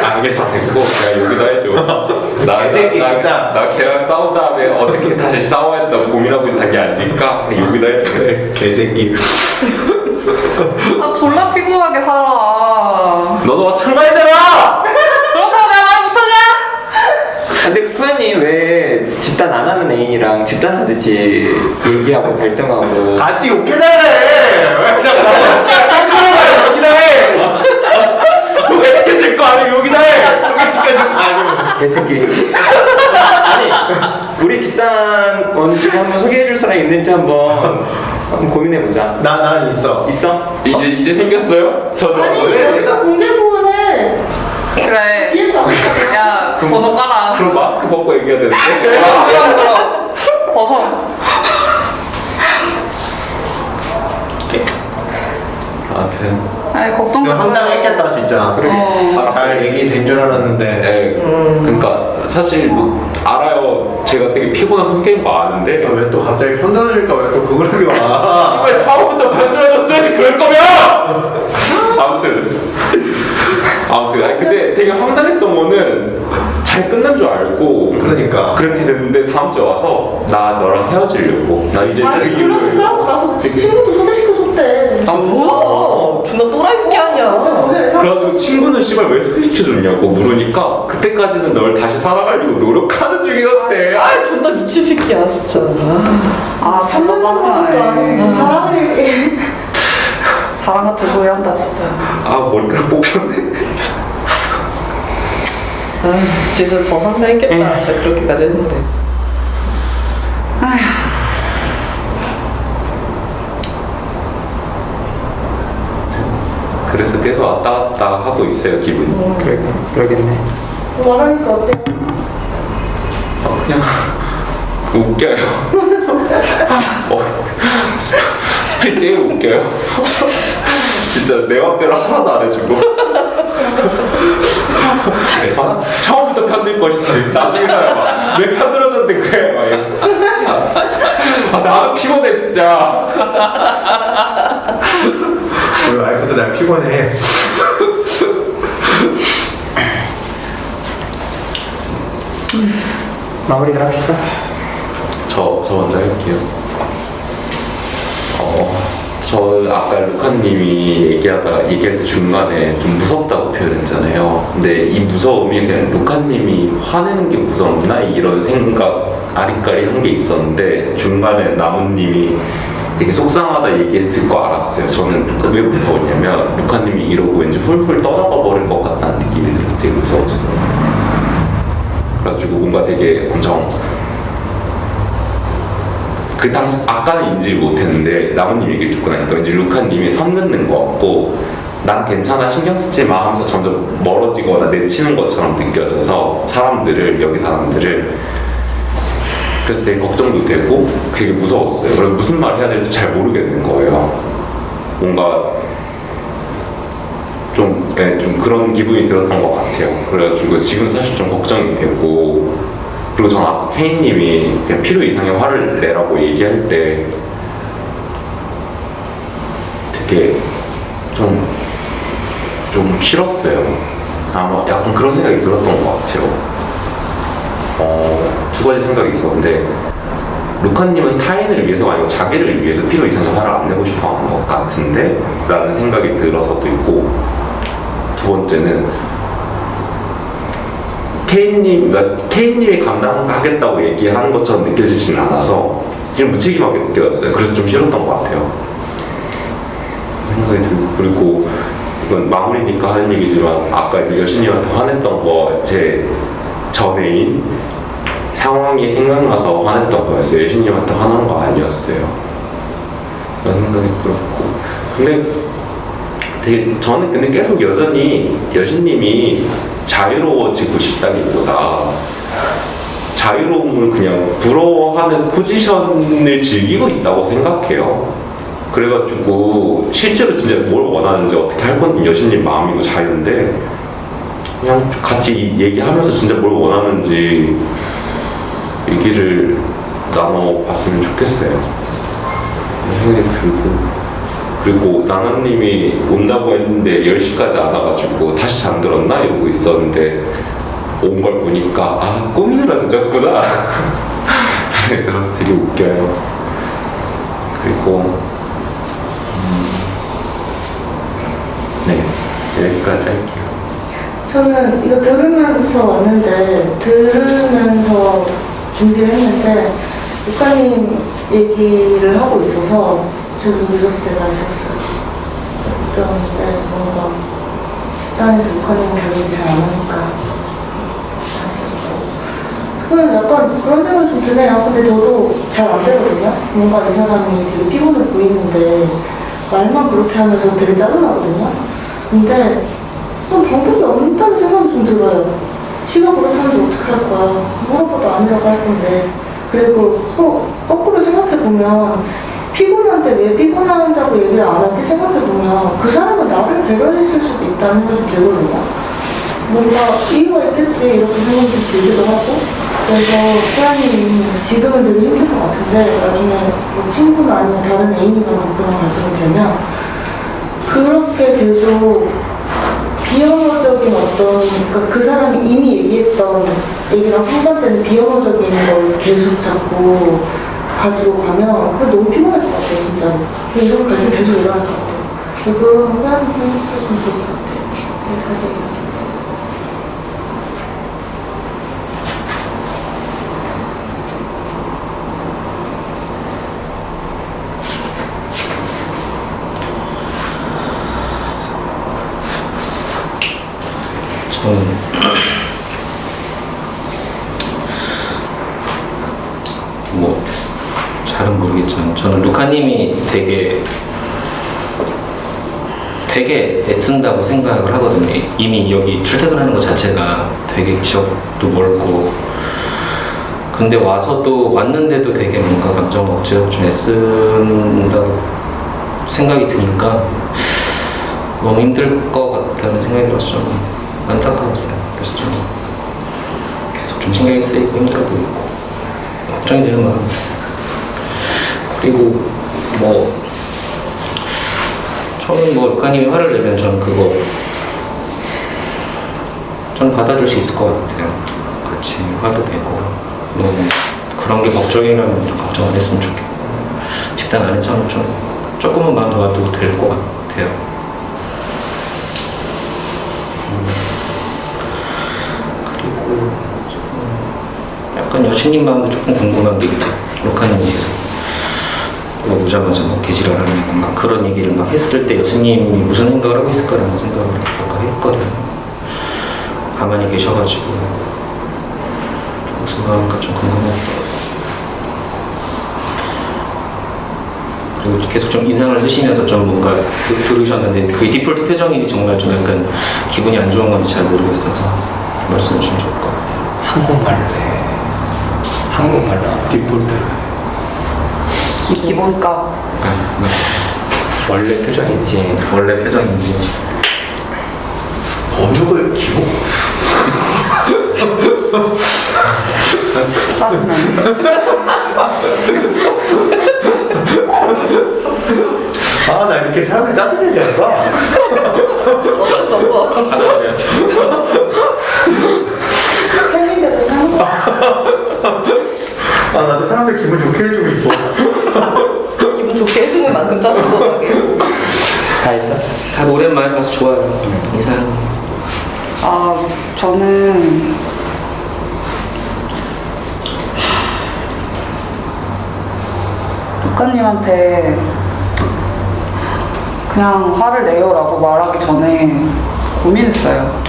알겠어. 그냥 욕이나 해줘. 개새끼, 진짜. 나 걔랑 싸운 다음에 어떻게 다시 싸워야 한다고 고민하고 있는 게 아니니까 그냥 욕이나 해줘. 개새끼. 아 졸라 피곤하게 살아. 너도 마찬가지잖아! 그렇다고 내가 말 못하냐? 근데 쿠야님 왜 집단 안 하는 애인이랑 집단 하듯이 얘기하고 갈등하고 같이 욕해달래. 왜 자꾸 나한테 욕이나 해. 소개시켜줄 거 아니야 욕이나 해! 소개시켜줄 거 아니고. 개새끼. 아니 우리 집단 원숭이 한번 소개해줄 사람 있는지 한번 고민해보자. 난 있어. 있어? 이제 생겼어요? 저도 아니 원래 여기서 공개부원은 그래. 뒤에 봐. 야 번호 깔아. 그럼 마스크 벗고 얘기해야 되는데 그럼 벗어. 아무튼 아이 걱정됐어. 황당했겠다 진짜. 그래. 잘 얘기된 줄 알았는데. 네, 그러니까 사실 뭐 알아요. 제가 되게 피곤한 성격인 거 아는데 왜 또 갑자기 편들어질까 왜 또 그걸 와. 정말 처음부터 편들어졌어야지 그럴 거면! 아무튼 아니 근데 되게 황당했던 거는 잘 끝난 줄 알고 그러니까. 그렇게 됐는데 다음 주에 와서 나 너랑 헤어지려고 나 이제 아니 그 그렇게 싸우고 나서 친구도 소개시켜줬대. 아 뭐야? 존나 또라이끼 아니야. 그래가지고 친구는 씨발 왜 소개시켜줬냐고 물으니까 그때까지는 널 다시 살아가려고 노력하는 중이었대. 아 존나 미친 새끼야 진짜. 아 졸라 짜증나네. 사람을 얘기해. 사람 같은 소리 한다 진짜. 아 머리카락 뽑혔네. 아 진짜 더 황당했겠다. 제가 그렇게까지 했는데. 그래서 계속 왔다 갔다 하고 있어요 기분이. 그러겠네. 말하니까 어때? 그냥 웃겨요. 스피릿이 웃겨요. 진짜 내 맘대로 하나도 안 해주고. 그래서 처음부터 편들 것이지. 나중에서야 막 왜 편들어졌는데 그래 막 이러고. 아 나도 피곤해 진짜. 우리 와이프도 날 피곤해. 마무리를 합시다. 저 먼저 할게요. 저 아까 루카님이 얘기할 때 중간에 좀 무섭다고 표현했잖아요. 근데 이 무서움이 그냥 루카님이 화내는 게 무섭나 이런 생각 아리까리 한 게 있었는데 중간에 나무님이 되게 속상하다 얘기 듣고 알았어요. 저는 왜 무서웠냐면 루카님이 이러고 왠지 훌훌 떠나가 버릴 것 같다는 느낌이 들어서 되게 무서웠어요. 그래가지고 뭔가 되게 엄청 그 당시 아까는 인지를 못했는데 나무님 얘기를 듣고 나니까 왠지 루카님이 선 긋는 것 같고 난 괜찮아 신경 쓰지 마 하면서 점점 멀어지거나 내치는 것처럼 느껴져서 여기 사람들을 그래서 되게 걱정도 되고 되게 무서웠어요. 그래서 무슨 말을 해야 될지 잘 모르겠는 거예요. 뭔가 좀 그런 기분이 들었던 것 같아요. 그래가지고 지금 사실 좀 걱정이 되고 그리고 저는 아까 케이님이 그냥 필요 이상의 화를 내라고 얘기할 때 되게 좀 싫었어요. 아마 약간 그런 생각이 들었던 것 같아요. 두 가지 생각이 있었는데 루카님은 타인을 위해서가 아니고 자기를 위해서 필요 이상의 화를 안 내고 싶어 하는 것 같은데 라는 생각이 들어서도 있고 두 번째는 케이님이 감당하겠다고 얘기하는 것처럼 느껴지진 않아서 그냥 무책임하게 느껴졌어요. 그래서 좀 싫었던 것 같아요. 생각이 들고 그리고 이건 마무리니까 하는 얘기지만 아까 여신님한테 화냈던 거 제 전애인 상황이 생각나서 화냈던 거였어요. 여신님한테 화난 거 아니었어요. 그런 생각이 들었고 근데 저는 계속 여전히 여신님이 자유로워지고 싶다기보다 자유로움을 그냥 부러워하는 포지션을 즐기고 있다고 생각해요. 그래가지고 실제로 진짜 뭘 원하는지 어떻게 할 건 여신님 마음이고 자유인데 그냥 같이 얘기하면서 진짜 뭘 원하는지 얘기를 나눠봤으면 좋겠어요. 생각이 들고 그리고 나나님이 온다고 했는데 10시까지 안 와가지고 다시 잠들었나 이러고 있었는데 온 걸 보니까 아 꿈이라 늦었구나 생각이 들어서 되게 웃겨요. 그리고 네 여기까지 할게요. 저는 이거 들으면서 왔는데 들으면서 준비를 했는데 루카님 얘기를 하고 있어서 저도 늦었을 때가 있었어요. 그런데 뭔가 집단에서 루카님은 자기 잘 안 하니까 그냥 약간 그런 생각이 좀 드네요. 근데 저도 잘 안 되거든요. 뭔가 이 사람이 되게 피곤해 보이는데 말만 그렇게 하면서 되게 짜증나거든요. 근데 방법이 없다는 생각이 좀 들어요. 지가 그렇다는데 어떻게 할 거야. 뭐라고도 아니라고 할 건데. 그리고 거꾸로 생각해보면 피곤한데 왜 피곤한다고 얘기를 안 하지 생각해보면 그 사람은 나를 배려했을 수도 있다는 생각이 들거든요. 뭔가 이유가 있겠지 이렇게 생각이 들기도 하고 그래서 태연이 지금은 되게 힘들 것 같은데 나중에 뭐 친구나 아니면 다른 애인이나 그런 가정이 되면 그렇게 계속 비영어적인 그러니까 그 사람이 이미 얘기했던 얘기랑 상반되는 비영어적인 걸 계속 자꾸 가지고 가면 그게 너무 피곤할 것 같아요, 진짜로. 이런 갈등 계속 일어날 것 같아요. 그거 하는 게 좀 좋을 것 같아요. 여기까지. 저는 뭐 잘은 모르겠지만 저는 루카님이 되게 애쓴다고 생각을 하거든요. 이미 여기 출퇴근하는 것 자체가 되게 지역도 멀고 근데 왔는데도 되게 뭔가 감정 억제로 좀 애쓴다고 생각이 드니까 너무 힘들 것 같다는 생각이 들어서 좀 안타까웠어요. 그래서 좀 계속 좀 신경이 쓰이고 힘들어도 있고 걱정이 되는 마음이었어요. 그리고 뭐 저는 뭐 루카님이 화를 내면 저는 받아줄 수 있을 것 같아요. 같이 화도 되고 너무 그런 게 걱정이라면 좀 걱정 안 했으면 좋겠고 집단 안에 참 좀 조금만 마음 놓아도 될 것 같아요. 그리고 약간 여신님 마음도 조금 궁금한 게 있죠. 루카님께서 학교 오자마자 막 개지랄하는 막 그런 얘기를 막 했을 때 여수님이 무슨 생각을 하고 있을까라는 생각을 아까 했거든요. 가만히 계셔가지고 무슨 마음인가 좀 궁금했던. 그리고 계속 좀 인상을 쓰시면서 좀 뭔가 들으셨는데 그게 디폴트 표정인지 정말 좀 약간 기분이 안 좋은 건지 잘 모르겠어서 말씀해 주시면 좋을 것 같아요. 한국말로 해. 한국말로. 디폴트. 기본값. 원래 표정인지. 원래 표정인지. 번역을 기본? 짜증나네. 아, 나 이렇게 사람을 짜증내지 않을까? 어쩔 수 없어. 생긴데도 사는 거. 아, 나도 사람들 기분 좋게 해주고 싶어. 기분 좋게 해주는 만큼 짜증도 나게. 다 했어? 다 오랜만에 가서 좋아요. 이상. 아, 저는 북한님한테 그냥 화를 내요라고 말하기 전에 고민했어요.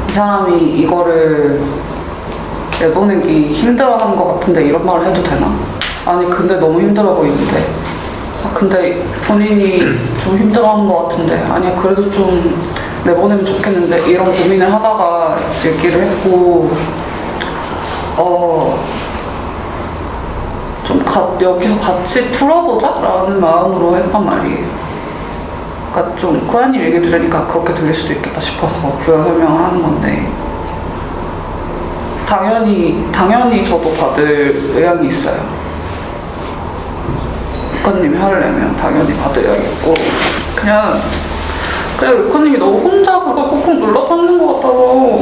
이 사람이 이거를 내보내기 힘들어하는 것 같은데 이런 말을 해도 되나? 아니 근데 너무 힘들어 보이는데 근데 본인이 좀 힘들어하는 것 같은데 아니 그래도 좀 내보내면 좋겠는데 이런 고민을 하다가 얘기를 했고 좀 여기서 같이 풀어보자 라는 마음으로 했단 말이에요. 그러니까 좀 코야님 얘기 들으니까 그렇게 들릴 수도 있겠다 싶어서 부연 설명을 하는 건데 당연히 저도 받을 의향이 있어요. 루카님이 화를 내면 당연히 받을 의향이 있고 그냥 루카님이 너무 혼자 그걸 꾹꾹 눌러 참는 것 같아서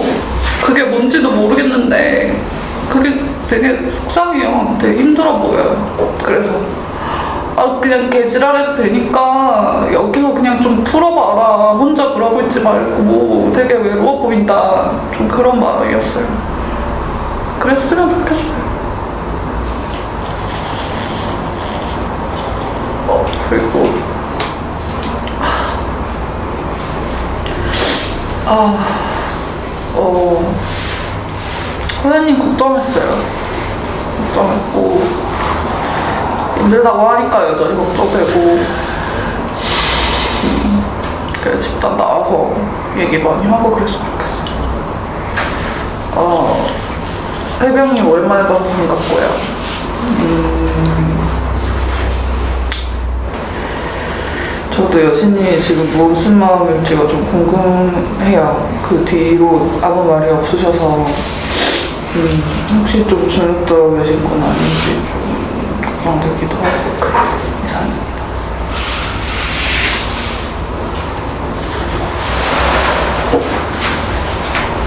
그게 뭔지도 모르겠는데 그게 되게 속상해요. 되게 힘들어 보여요. 그래서 그냥 개지랄해도 되니까 여기서 그냥 좀 풀어봐라. 혼자 그러고 있지 말고 되게 외로워 보인다. 좀 그런 마음이었어요. 그랬으면 좋겠어요. 그리고 호연님 걱정했어요. 걱정했고 힘들다고 하니까 여전히 걱정되고 그래 집단 나와서 얘기 많이 하고 그랬으면 좋겠어요. 해병님 오랜만에 봐서 반갑고요. 저도 여신님이 지금 무슨 마음일지가 좀 궁금해요. 그 뒤로 아무 말이 없으셔서 혹시 좀 주눅 들어 계신 건 아닌지 좀 걱정되기도 하고 그래요. 이상입니다.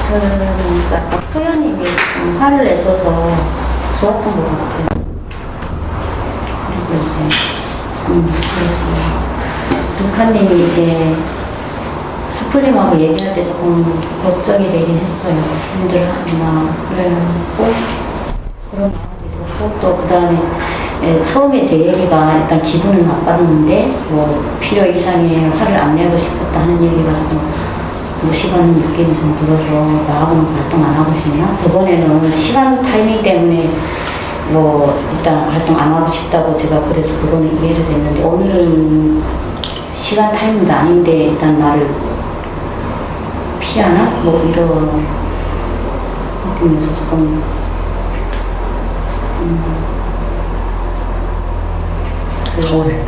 저는 그러니까 소연님이 좀 화를 내줘서 좋았던 것 같아요. 그리고 이제 루카님이 이제 수프림하고 얘기할 때 조금 걱정이 되긴 했어요. 힘들어하나 그래요. 그런 마음이 있었고 또 그 다음에 처음에 제 얘기가 일단 기분은 나빴는데 뭐 필요 이상의 화를 안 내고 싶었다 하는 얘기가 조금 무시하는 느낌이 좀 들어서 나하고는 활동 안 하고 싶나? 저번에는 시간 타이밍 때문에 뭐 일단 활동 안 하고 싶다고 제가 그래서 그거는 이해를 했는데 오늘은 시간 타이밍도 아닌데 일단 나를 피하나? 뭐 이런 느낌이어서 조금 서운해.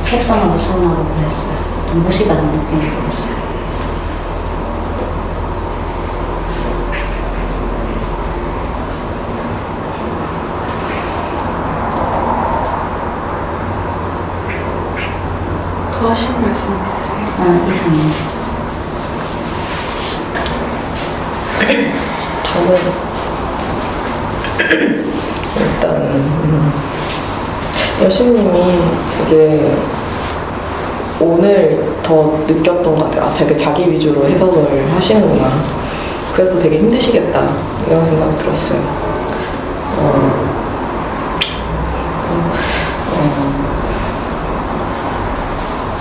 속상하고 서운하고 그랬어요. 좀 무시받는 느낌이 들었어요. 더 하실 말씀 있으세요? 이상입니다. 저는 일단 여신님이 되게 오늘 더 느꼈던 것 같아요. 되게 자기 위주로 해석을 하시는구나. 그래서 되게 힘드시겠다 이런 생각이 들었어요.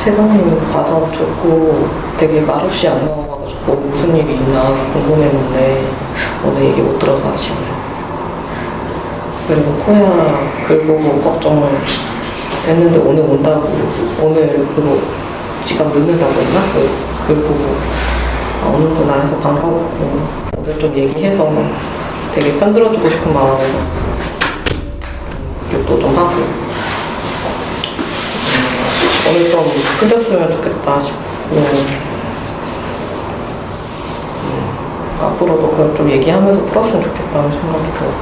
세상님 봐서 좋고 되게 말없이 안 나와가지고 무슨 일이 있나 궁금했는데 오늘 얘기 못 들어서 아쉬워요. 그리고 코야 글 보고 걱정했는데 오늘 온다고 오늘 그거 지각 늦는다고 했나? 글 보고 오늘도 나와서 반가웠고 오늘 좀 얘기해서 되게 편들어주고 싶은 마음에서 욕도 좀 하고 오늘 좀 풀렸으면 좋겠다 싶고 앞으로도 그럼 좀 얘기하면서 풀었으면 좋겠다는 생각이 들어요.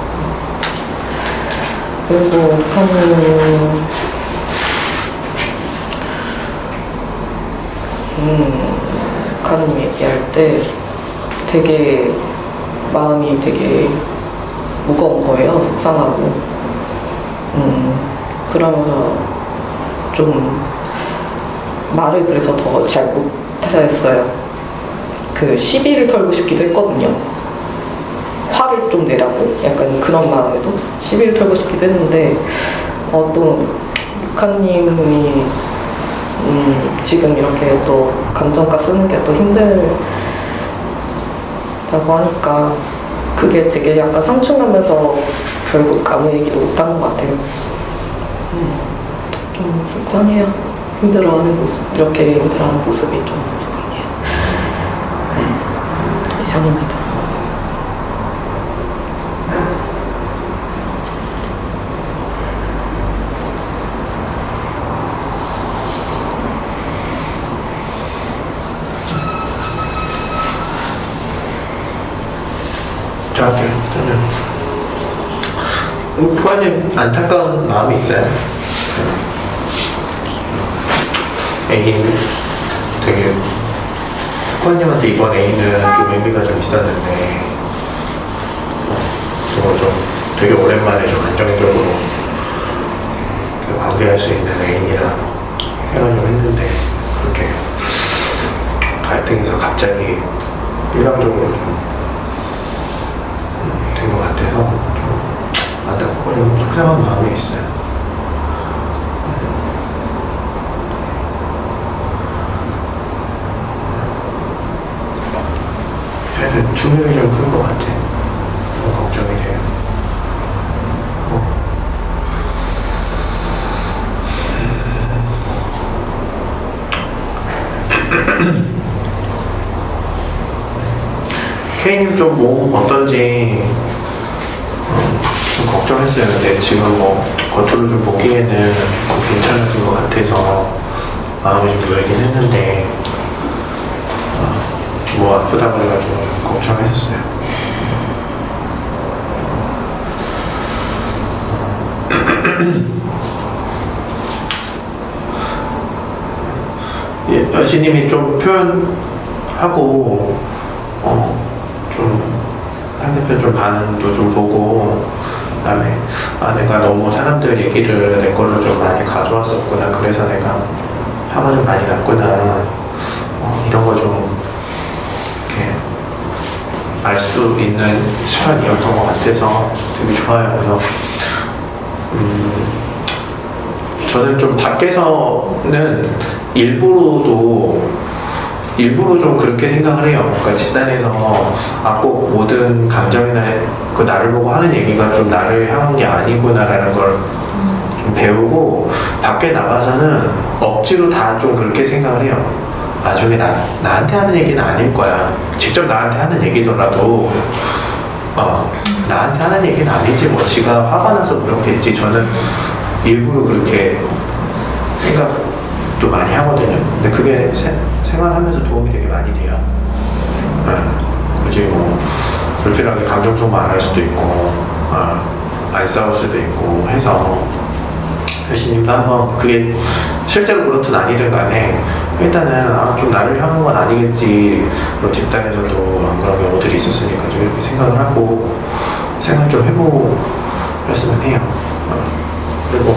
그리고 북한님 얘기할 때 되게 마음이 되게 무거운 거예요. 속상하고 그러면서 좀 말을 그래서 더 잘 못했어요. 그 시비를 털고 싶기도 했거든요. 화를 좀 내라고 약간 그런 마음에도 시비를 털고 싶기도 했는데 또 북한님이 지금 이렇게 또 감정가 쓰는 게 또 힘들다고 하니까 그게 되게 약간 상충하면서 결국 아무 얘기도 못한 것 같아요. 좀 속상해요. 힘들어하는 모습, 이렇게 힘들어하는 모습이 좀 속상해요. 네, 이상입니다. 저한테 저는 부관님 안타까운 마음이 있어요. 애인 되게 부관님한테 이번 애인은 좀 의미가 좀 있었는데 좀 되게 오랜만에 좀 안정적으로 관계할 수 있는 애인이랑 헤어지고 했는데 그렇게 갈등해서 갑자기 일방적으로 좀 된 것 같아서 좀 안타깝고 좀 속상한 마음이 있어요. 사실 충격이 좀 큰 것 같아. 너무 걱정이 돼요. K님 좀 몸 어떤지 좀 걱정했어요. 근데 지금 뭐 겉으로 좀 보기에는 괜찮아진 것 같아서 마음이 좀 놓이긴 했는데 뭐 아프다 그래가지고 좀 걱정했었어요. 예, 여신님이 좀 표현하고 좀 상대편 좀 반응도 좀 보고 그다음에 내가 너무 사람들 얘기를 내 걸로 좀 많이 가져왔었구나 그래서 내가 화가 좀 많이 났구나 이런 거 좀 이렇게 알 수 있는 시간이었던 것 같아서 되게 좋아요. 그래서 저는 좀 밖에서는 일부러 좀 그렇게 생각을 해요. 그러니까 집단에서 꼭 모든 감정이나 그 나를 보고 하는 얘기가 좀 나를 향한 게 아니구나라는 걸 좀 배우고 밖에 나가서는 억지로 다 좀 그렇게 생각을 해요. 나중에 나한테 하는 얘기는 아닐 거야. 직접 나한테 하는 얘기더라도 나한테 하는 얘기는 아니지 뭐 지가 화가 나서 그렇겠지. 저는 일부러 그렇게 생각도 많이 하거든요. 근데 그게 생활하면서 도움이 되게 많이 돼요. 굳이 뭐 불필요하게 감정 소모 안 할 수도 있고 안 싸울 수도 있고 해서 여신님도 한번 그게 실제로 그렇든 아니든 간에 일단은 좀 나를 향한 건 아니겠지. 뭐 집단에서도 안 그런 경우들이 있었으니까 좀 이렇게 생각을 하고 생각 좀 해보랬으면 해요. 그리고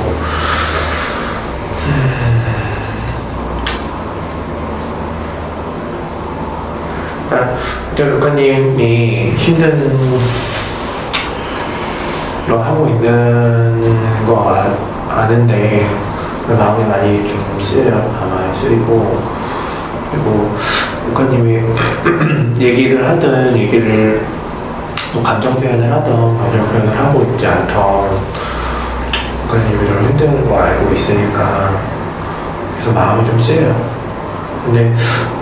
루카님이 힘든 거 하고 있는 거 아는데 마음이 많이 좀 쓰여요. 아마 쓰이고, 그리고 국가님이 얘기를 하든 얘기를 또 감정 표현을 하던 감정 표현을 하고 있지 않던 국가님이 좀 힘든 거 알고 있으니까 그래서 마음이 좀 쓰여요. 근데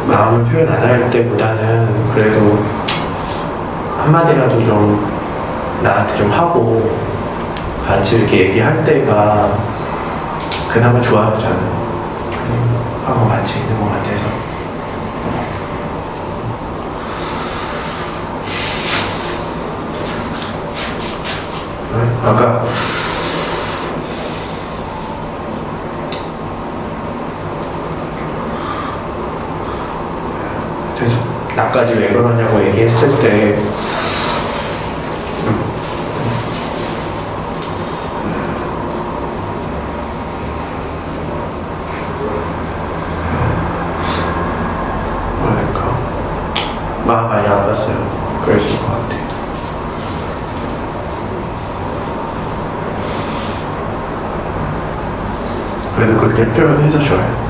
마음을 표현 안 할 때보다는 그래도 한마디라도 좀 나한테 좀 하고 같이 이렇게 얘기할 때가 그나마 좋아하잖아요. 하고 같이 있는 것 같아서. 아까 그래서 나까지 왜 그러냐고 얘기했을 때 뭐랄까 마음 많이 아팠어요. 그랬을 것 같아요. 그래도 그렇게 표현해서 좋아요.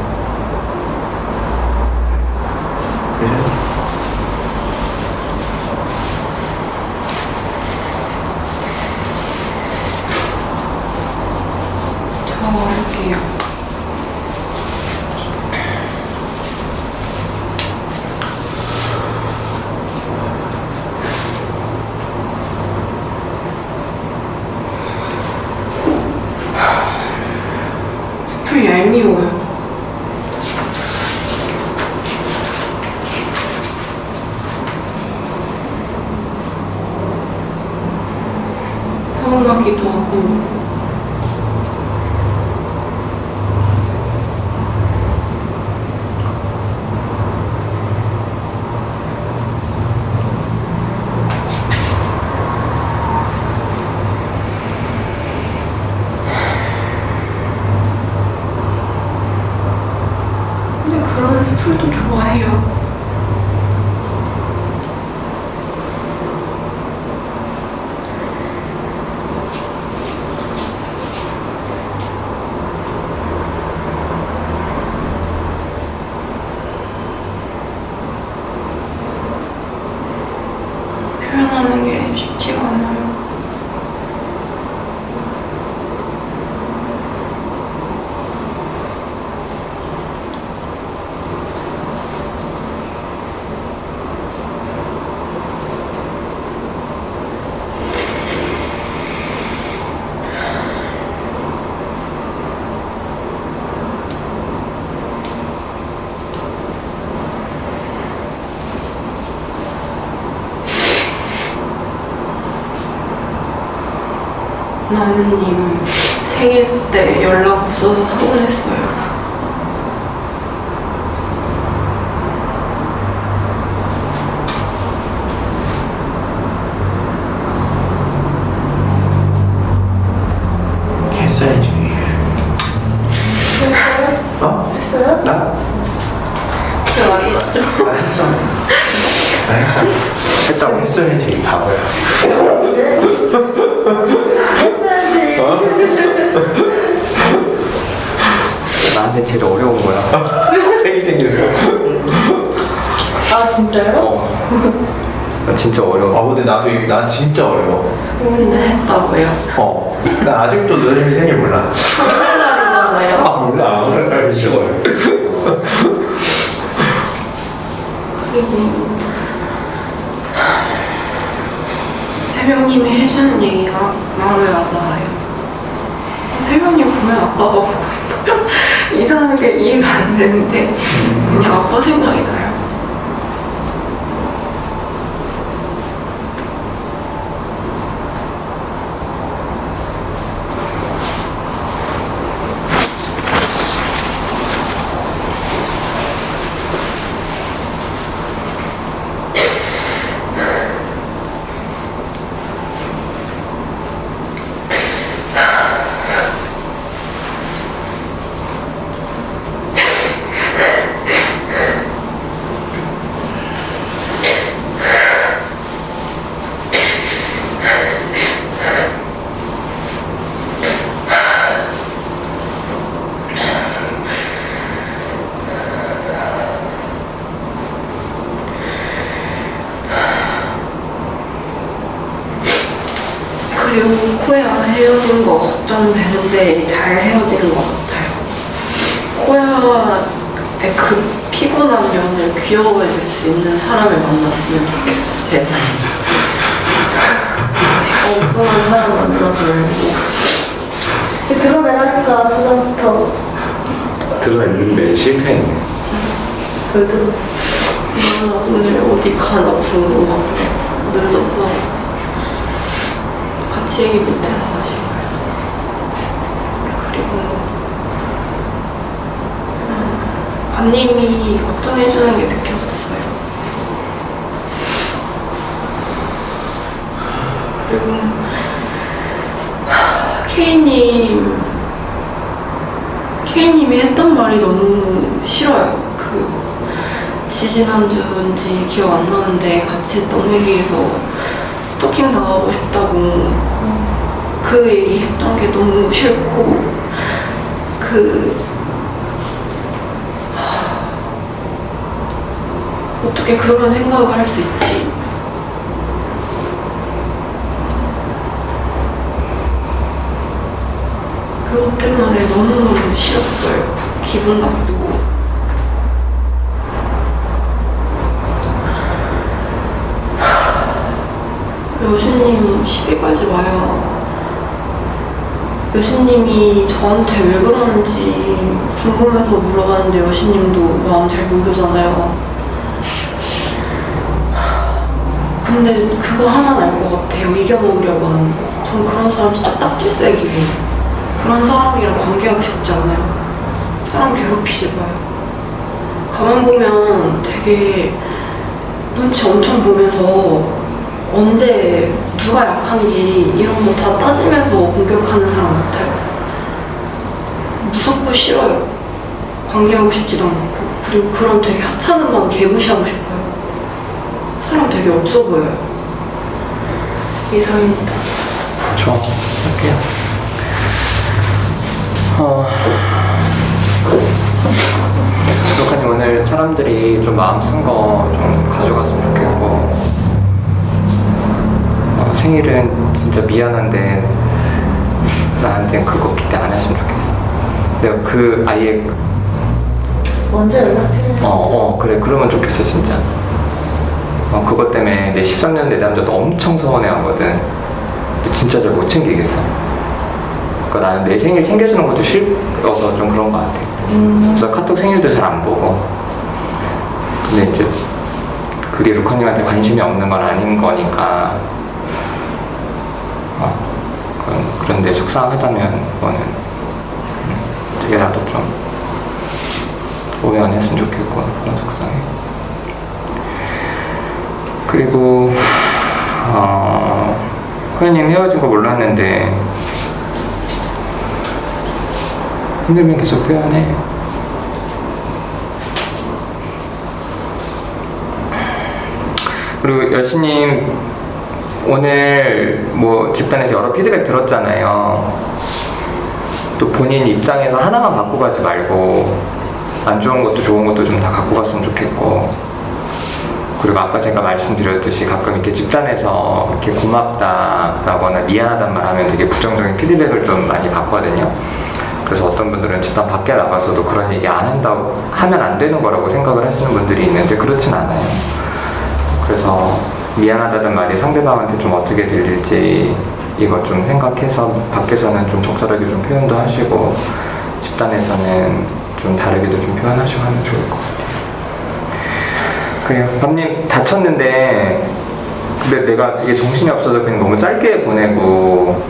그죠? 저 할게요. 풀 얄미워요. 서운하기도 하고. 근데 그러면서 풀도 좋아해요. 표현하는 게 쉽지가 않아요. 나무님 생일 때 연락 없어서 서운했어요. 했어야지. 어? 했어요? 나? 기억 안 나죠? 나 했어. 나 했어. 했다고 했어야지, 이 바보야. 했어야지. 어? 나한테 제일 어려운 거야. 생일 챙기는 아 진짜요? 나 진짜 어려워. 아, 근데 난 진짜 어려워. 근데 했다고요. 나 아직도 너네 생일 몰라. 날이잖아요. 아, 몰라. 10월. 그리고 새벽님이 해주는 얘기가 마음에 와닿아요. 새벽님 보면 아빠가 보고 이상하게 이해가 안 되는데 그냥 아빠 생각이 나요. 그리고 코야 헤어진 거 걱정되는데 잘 헤어지는 것 같아요. 코야의 그 피곤한 면을 귀여워해 줄 수 있는 사람을 만났으면 좋겠어, 제발. 그런 사람 만나지 말고. 드러내라니까 저전부터. 드러냈는데 실패했네. 그래도 오늘 어디 가나 궁금하고 늦어서 같이 얘기 못해서 아쉬워요. 그리고 안님이 걱정해주는 게 느껴졌어요. 그리고 K님이 했던 말이 너무 싫어요. 지지난주인지 기억 안 나는데 같이 했던 회의에서 스토킹 당하고 싶다고 그 얘기 했던 게 너무 싫고 어떻게 그런 생각을 할 수 있지? 그것 때문에 너무너무 싫었어요. 기분 나쁘고. 여신님 시비 걸지 마요. 여신님이 저한테 왜 그러는지 궁금해서 물어봤는데 여신님도 마음 잘 모르잖아요. 근데 그거 하나는 알 것 같아요. 이겨먹으려고 하는 거. 전 그런 사람 진짜 딱질싸게 기분이에요. 그런 사람이랑 관계하고 싶지 않아요. 사람 괴롭히지 마요. 가만 보면 되게 눈치 엄청 보면서 언제 누가 약한지 이런 거 다 따지면서 공격하는 사람 같아요. 무섭고 싫어요. 관계하고 싶지도 않고. 그리고 그런 되게 하찮은 마음 개무시하고 싶어요. 사람 되게 없어 보여요. 이상입니다. 좋아, 할게요. 그렇게 오늘 사람들이 좀 마음 쓴 거 좀 가져갔으면 좋겠고, 생일은 진짜 미안한데 나한테 그거 기대 안 했으면 좋겠어. 내가 그 아예 언제 연락해? 그래, 그러면 좋겠어 진짜. 그것 때문에 내 13년 내 남자도 엄청 서운해하거든. 근데 진짜 잘 못 챙기겠어. 그러니까 나는 내 생일 챙겨주는 것도 싫어서 좀 그런 것 같아. 그래서 카톡 생일도 잘 안 보고. 근데 이제 그게 루카님한테 관심이 없는 건 아닌 거니까. 그런데 속상하다면 그거는 되게 나도 좀 오해 안 했으면 좋겠고, 그런 속상해. 그리고 호연님 헤어진 거 몰랐는데 힘들면 계속 표현해. 그리고 여신님 오늘 뭐 집단에서 여러 피드백 들었잖아요. 또 본인 입장에서 하나만 갖고 가지 말고 안 좋은 것도 좋은 것도 좀 다 갖고 갔으면 좋겠고, 그리고 아까 제가 말씀드렸듯이 가끔 이렇게 집단에서 이렇게 고맙다라거나 미안하단 말 하면 되게 부정적인 피드백을 좀 많이 받거든요. 그래서 어떤 분들은 집단 밖에 나가서도 그런 얘기 안 한다고 하면 안 되는 거라고 생각을 하시는 분들이 있는데 그렇진 않아요. 그래서 미안하다는 말이 상대방한테 좀 어떻게 들릴지 이거 좀 생각해서 밖에서는 좀 적절하게 좀 표현도 하시고 집단에서는 좀 다르게도 좀 표현하시고 하면 좋을 것 같아요. 그래요. 밤님 다쳤는데 근데 내가 되게 정신이 없어서 그냥 너무 짧게 보내고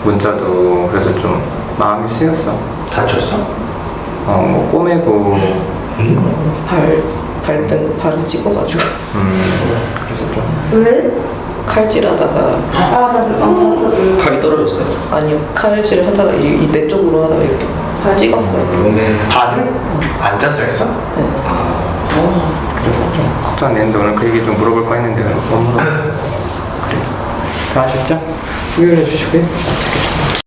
문자도 그래서 좀 마음이 쓰였어. 다쳤어? 뭐 꼬매고 발을 찍어가지고 그래서 좀 왜? 칼질하다가 나 봤어. 칼이 떨어졌어요. 아니요, 칼질을 하다가 내 쪽으로 하다가 이렇게 찍었어요. 발을? 앉아서 했어? 그래서 좀 걱정됐는데 오늘 그 얘기 좀 물어볼 거 했는데 못 물어봤어요. 그래. 다 아셨죠? 해결해 주시고요.